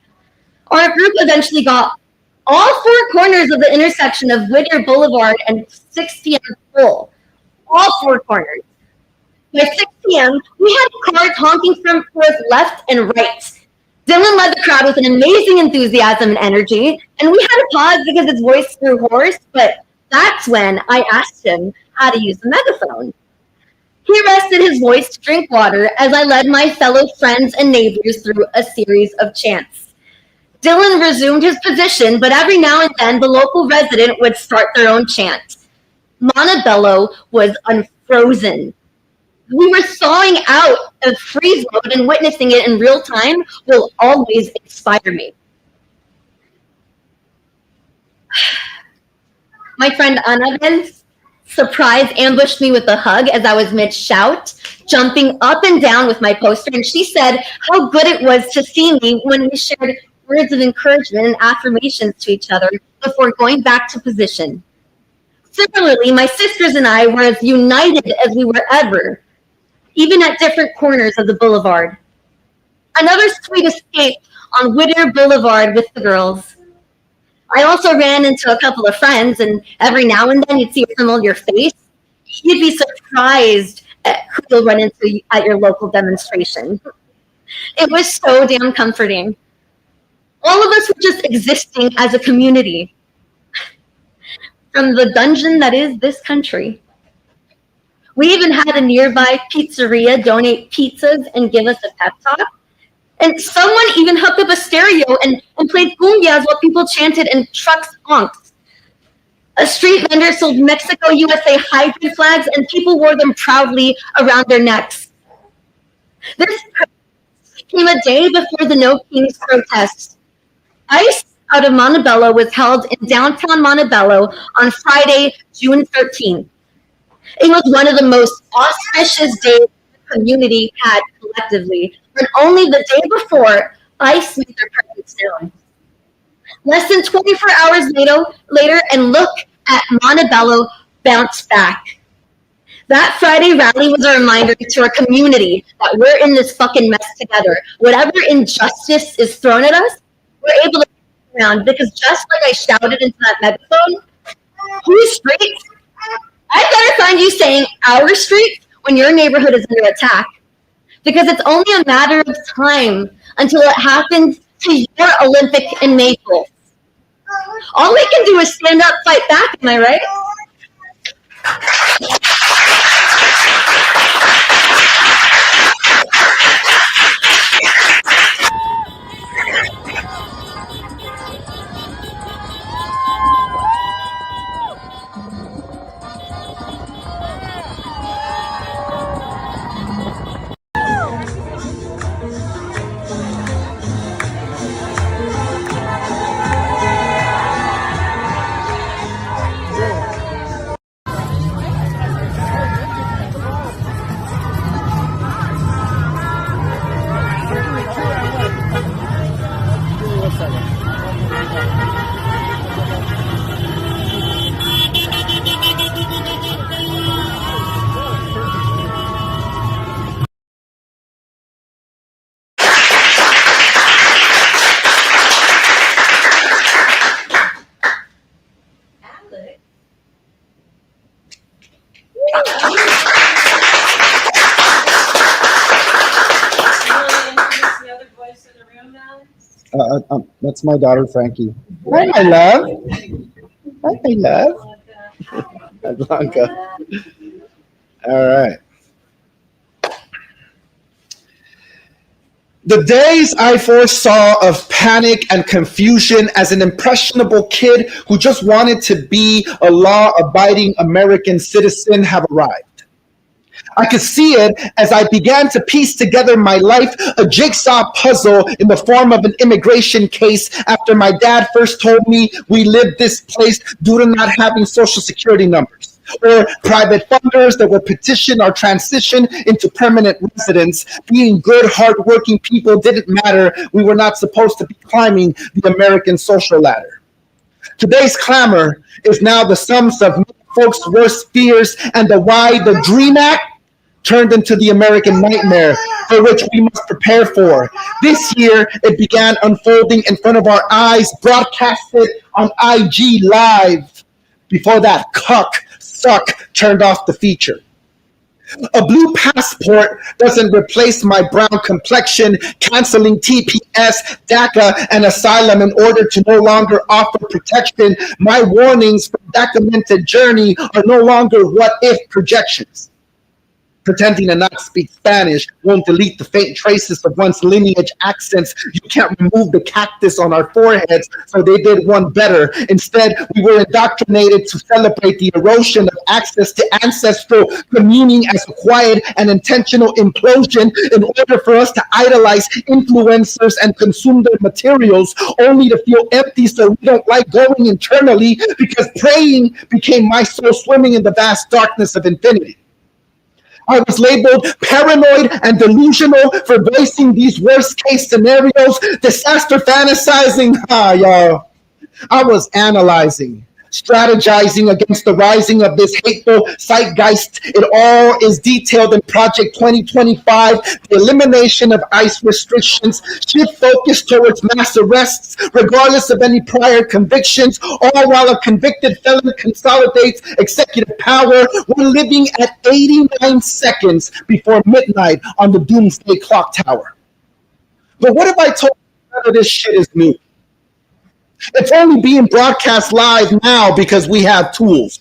Our group eventually got all 4 corners of the intersection of Whittier Boulevard and 6 p.m. full. All 4 corners. By 6 p.m., we had cars honking from both left and right. Dylan led the crowd with an amazing enthusiasm and energy, and we had to pause because his voice grew hoarse, but that's when I asked him how to use the megaphone. He rested his voice to drink water as I led my fellow friends and neighbors through a series of chants. Dylan resumed his position, but every now and then the local resident would start their own chant. Montebello was unfrozen. We were thawing out of freeze mode, and witnessing it in real time will always inspire me. My friend Annabelle surprise ambushed me with a hug as I was mid-shout, jumping up and down with my poster, and she said how good it was to see me when we shared words of encouragement and affirmations to each other before going back to position. Similarly, my sisters and I were as united as we were ever, even at different corners of the boulevard. Another sweet escape on Whittier Boulevard with the girls. I also ran into a couple of friends, and every now and then you'd see a familiar face. You'd be surprised at who you'll run into at your local demonstration. It was so damn comforting. All of us were just existing as a community from the dungeon that is this country. We even had a nearby pizzeria donate pizzas and give us a pep talk. And someone even hooked up a stereo and played cumbias while people chanted and trucks honked. A street vendor sold Mexico USA hybrid flags and people wore them proudly around their necks. This came a day before the No Kings protest. ICE out of Montebello was held in downtown Montebello on Friday, June 13th. It was one of the most auspicious days the community had collectively, and only the day before, ICE made their presence known. Less than 24 hours later, and look at Montebello bounce back. That Friday rally was a reminder to our community that we're in this fucking mess together. Whatever injustice is thrown at us, we're able to get around, because just like I shouted into that megaphone, whose streets? I better find you saying our street when your neighborhood is under attack, because it's only a matter of time until it happens to your Olympic in Naples. All we can do is stand up, fight back, am I right? That's my daughter, Frankie. Hi, my love. Hi, my love. Blanca. All right. The days I foresaw of panic and confusion as an impressionable kid who just wanted to be a law-abiding American citizen have arrived. I could see it as I began to piece together my life, a jigsaw puzzle in the form of an immigration case after my dad first told me we lived this place due to not having social security numbers, or private funders that would petition our transition into permanent residence. Being good, hardworking people didn't matter. We were not supposed to be climbing the American social ladder. Today's clamor is now the sums of folks' worst fears and the why the DREAM Act turned into the American nightmare for which we must prepare for. This year, it began unfolding in front of our eyes, broadcasted on IG Live, before that suck turned off the feature. A blue passport doesn't replace my brown complexion, canceling TPS, DACA, and asylum in order to no longer offer protection. My warnings for documented journey are no longer what-if projections. Pretending to not speak Spanish won't delete the faint traces of one's lineage accents. You can't remove the cactus on our foreheads, so they did one better. Instead, we were indoctrinated to celebrate the erosion of access to ancestral communing as a quiet and intentional implosion in order for us to idolize influencers and consume their materials, only to feel empty so we don't like going internally, because praying became my soul swimming in the vast darkness of infinity. I was labeled paranoid and delusional for voicing these worst case scenarios, disaster fantasizing. Y'all. I was analyzing, strategizing against the rising of this hateful zeitgeist. It all is detailed in Project 2025, the elimination of ICE restrictions, shift focus towards mass arrests, regardless of any prior convictions, all while a convicted felon consolidates executive power. We're living at 89 seconds before midnight on the doomsday clock tower. But what if I told you none of this shit is new? It's only being broadcast live now because we have tools.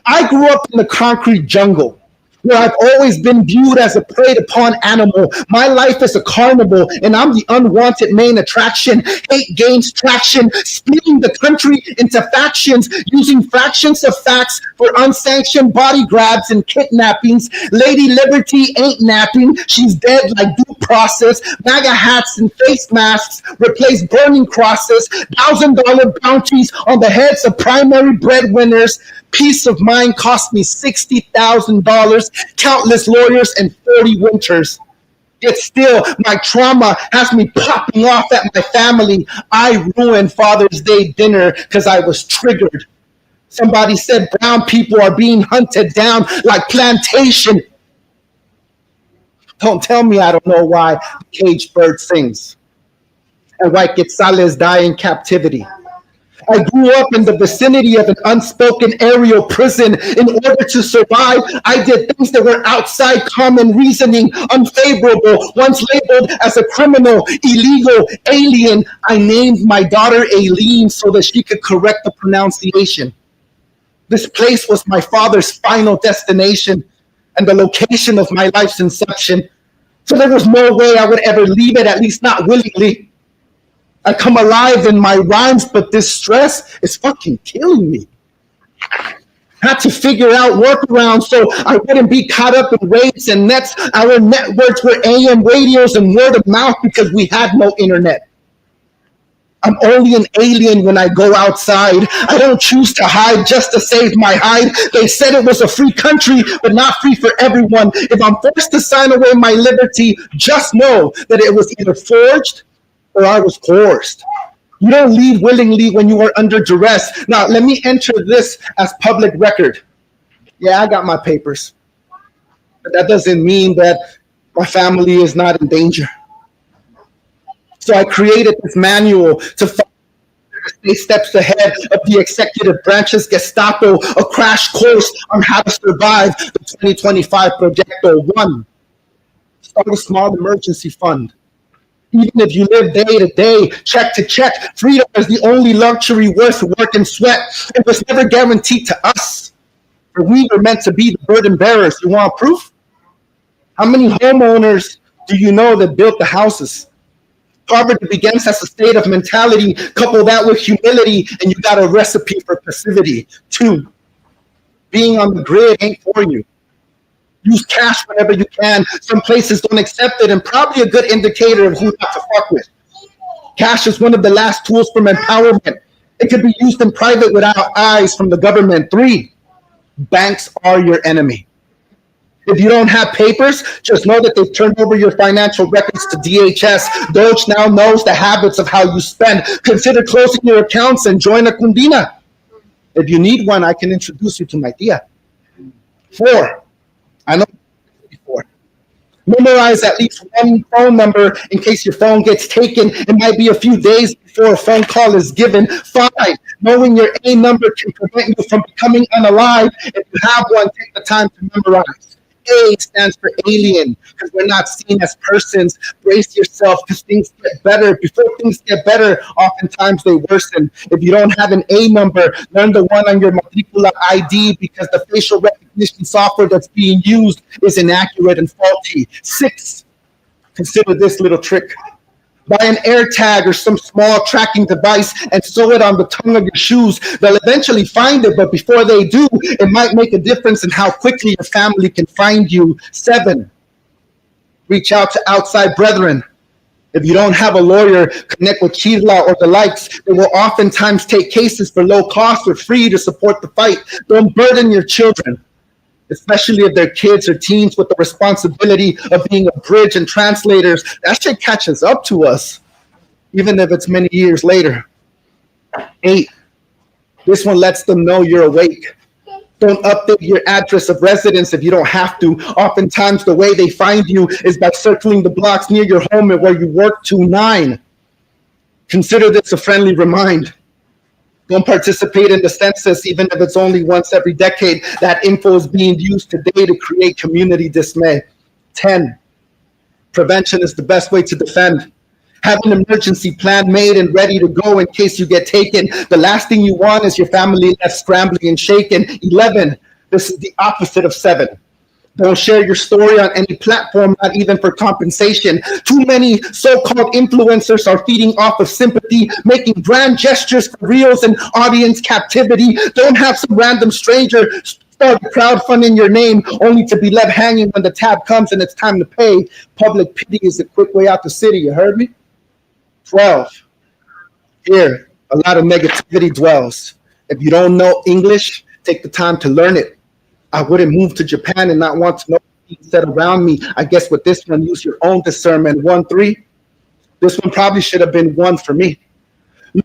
I grew up in the concrete jungle, where I've always been viewed as a preyed upon animal. My life is a carnival, and I'm the unwanted main attraction. Hate gains traction, splitting the country into factions, using fractions of facts for unsanctioned body grabs and kidnappings. Lady Liberty ain't napping. She's dead like due process. MAGA hats and face masks replace burning crosses. $1,000 bounties on the heads of primary breadwinners. Peace of mind cost me $60,000, countless lawyers, and 40 winters. Yet still, my trauma has me popping off at my family. I ruined Father's Day dinner because I was triggered. Somebody said brown people are being hunted down like plantation. Don't tell me I don't know why the caged bird sings and why quetzales die in captivity. I grew up in the vicinity of an unspoken aerial prison. In order to survive, I did things that were outside common reasoning, unfavorable, once labeled as a criminal, illegal, alien. I named my daughter Aileen so that she could correct the pronunciation. This place was my father's final destination and the location of my life's inception. So there was no way I would ever leave it, at least not willingly. I come alive in my rhymes, but this stress is fucking killing me. Had to figure out workarounds so I wouldn't be caught up in raids and nets. Our networks were AM radios and word of mouth because we had no internet. I'm only an alien when I go outside. I don't choose to hide just to save my hide. They said it was a free country, but not free for everyone. If I'm forced to sign away my liberty, just know that it was either forged or I was coerced. You don't leave willingly when you are under duress. Now, let me enter this as public record. Yeah, I got my papers. But that doesn't mean that my family is not in danger. So I created this manual to stay steps ahead of the executive branch's Gestapo, a crash course on how to survive the 2025 Proyecto 1. Start a small emergency fund. Even if you live day to day, check to check, freedom is the only luxury worth work and sweat. It was never guaranteed to us. For we were meant to be the burden bearers. You want proof? How many homeowners do you know that built the houses? Poverty begins as a state of mentality. Couple that with humility, and you got a recipe for passivity. 2, being on the grid ain't for you. Use cash whenever you can. Some places don't accept it, and probably a good indicator of who not to fuck with. Cash is one of the last tools from empowerment. It could be used in private without eyes from the government. 3, banks are your enemy. If you don't have papers, just know that they've turned over your financial records to DHS. Doge now knows the habits of how you spend. Consider closing your accounts and join a cundina. If you need one, I can introduce you to my tia. 4, I know before. Memorize at least one phone number in case your phone gets taken. It might be a few days before a phone call is given. 5, knowing your A number can prevent you from becoming unalive. If you have one, take the time to memorize. A stands for alien, because we're not seen as persons. Brace yourself, because things get better. Before things get better, oftentimes they worsen. If you don't have an A number, learn the one on your matricula ID, because the facial recognition software that's being used is inaccurate and faulty. 6, consider this little trick. Buy an AirTag or some small tracking device and sew it on the tongue of your shoes. They'll eventually find it, but before they do, it might make a difference in how quickly your family can find you. 7, reach out to outside brethren. If you don't have a lawyer, connect with Chirla or the likes. They will oftentimes take cases for low cost or free to support the fight. Don't burden your children, especially if they're kids or teens, with the responsibility of being a bridge and translators. That shit catches up to us, even if it's many years later. 8, this one lets them know you're awake. Don't update your address of residence if you don't have to. Oftentimes, the way they find you is by circling the blocks near your home and where you work to. 9, consider this a friendly reminder. Don't participate in the census, even if it's only once every decade. That info is being used today to create community dismay. 10, Prevention is the best way to defend. Have an emergency plan made and ready to go in case you get taken. The last thing you want is your family left scrambling and shaken. 11, this is the opposite of 7. Don't share your story on any platform, not even for compensation. Too many so-called influencers are feeding off of sympathy, making grand gestures for reels and audience captivity. Don't have some random stranger start crowdfunding your name only to be left hanging when the tab comes and it's time to pay. Public pity is a quick way out the city, you heard me? 12. Here, a lot of negativity dwells. If you don't know English, take the time to learn it. I wouldn't move to Japan and not want to know what's said around me. I guess with this one, use your own discernment. 1, 3. This one probably should have been 1 for me.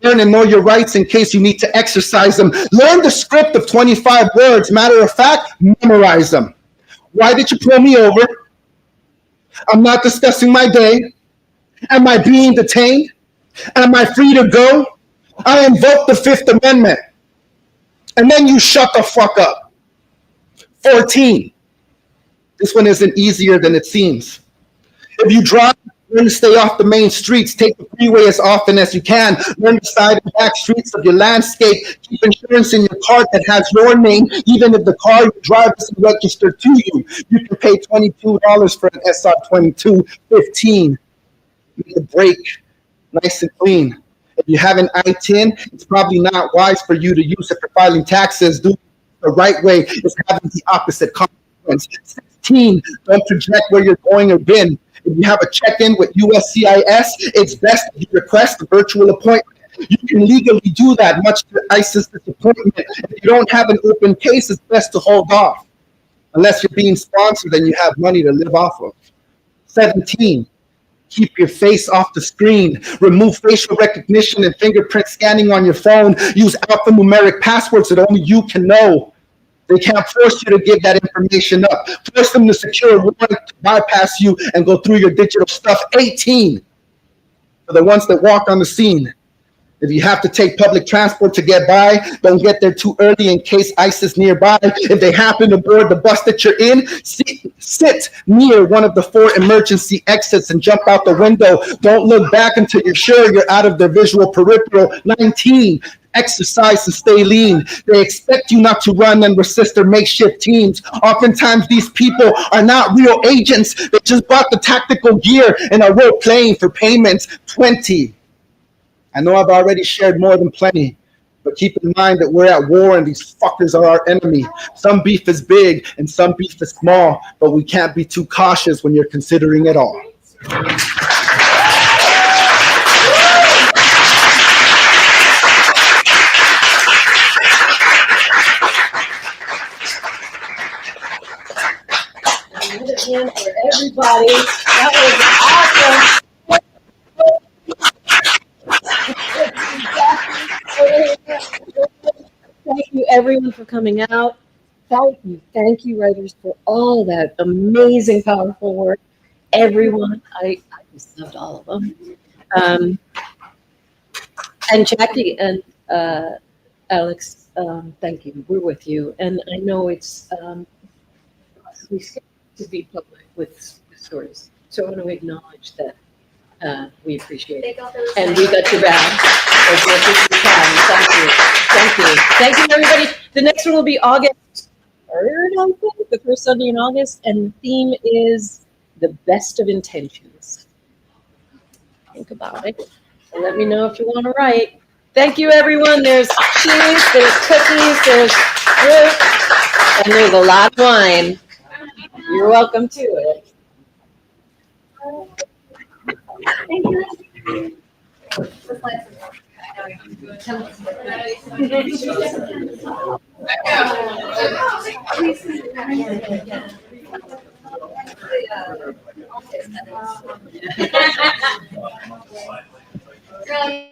Learn and know your rights in case you need to exercise them. Learn the script of 25 words. Matter of fact, memorize them. Why did you pull me over? I'm not discussing my day. Am I being detained? Am I free to go? I invoke the Fifth Amendment. And then you shut the fuck up. 14. This one isn't easier than it seems. If you drive, learn to stay off the main streets. Take the freeway as often as you can. Learn the side and back streets of your landscape. Keep insurance in your car that has your name, even if the car you drive isn't registered to you. You can pay $22 for an SR22. 15. Make the brake nice and clean. If you have an I-10, it's probably not wise for you to use it for filing taxes. Do the right way is having the opposite consequence. 16, don't project where you're going or been. If you have a check-in with USCIS, it's best if you request a virtual appointment. You can legally do that, much to ICE's disappointment. If you don't have an open case, it's best to hold off. Unless you're being sponsored and you have money to live off of. 17, keep your face off the screen. Remove facial recognition and fingerprint scanning on your phone. Use alphanumeric passwords that only you can know. They can't force you to give that information up. Force them to secure a warrant to bypass you and go through your digital stuff. 18, for the ones that walk on the scene. If you have to take public transport to get by, don't get there too early in case ICE is nearby. If they happen to board the bus that you're in, sit near one of the 4 emergency exits and jump out the window. Don't look back until you're sure you're out of their visual peripheral. 19, exercise and stay lean. They expect you not to run and resist their makeshift teams. Oftentimes, these people are not real agents. They just bought the tactical gear and are role playing for payments. 20. I know I've already shared more than plenty, but keep in mind that we're at war and these fuckers are our enemy. Some beef is big and some beef is small, but we can't be too cautious when you're considering it all. Again for everybody. That was awesome. Thank you, everyone, for coming out. Thank you, writers, for all that amazing, powerful work. Everyone, I just loved all of them. And Jackie and Alex, thank you. We're with you, and I know it's we scared to be public with stories, so I want to acknowledge that. We appreciate it. And we got your back as much as we can. Thank you. Thank you. Thank you, everybody. The next one will be August 3rd, I think, the first Sunday in August. And the theme is the best of intentions. Think about it. And let me know if you want to write. Thank you, everyone. There's cheese, there's cookies, there's fruit, and there's a lot of wine. You're welcome to it. Thank you. Really?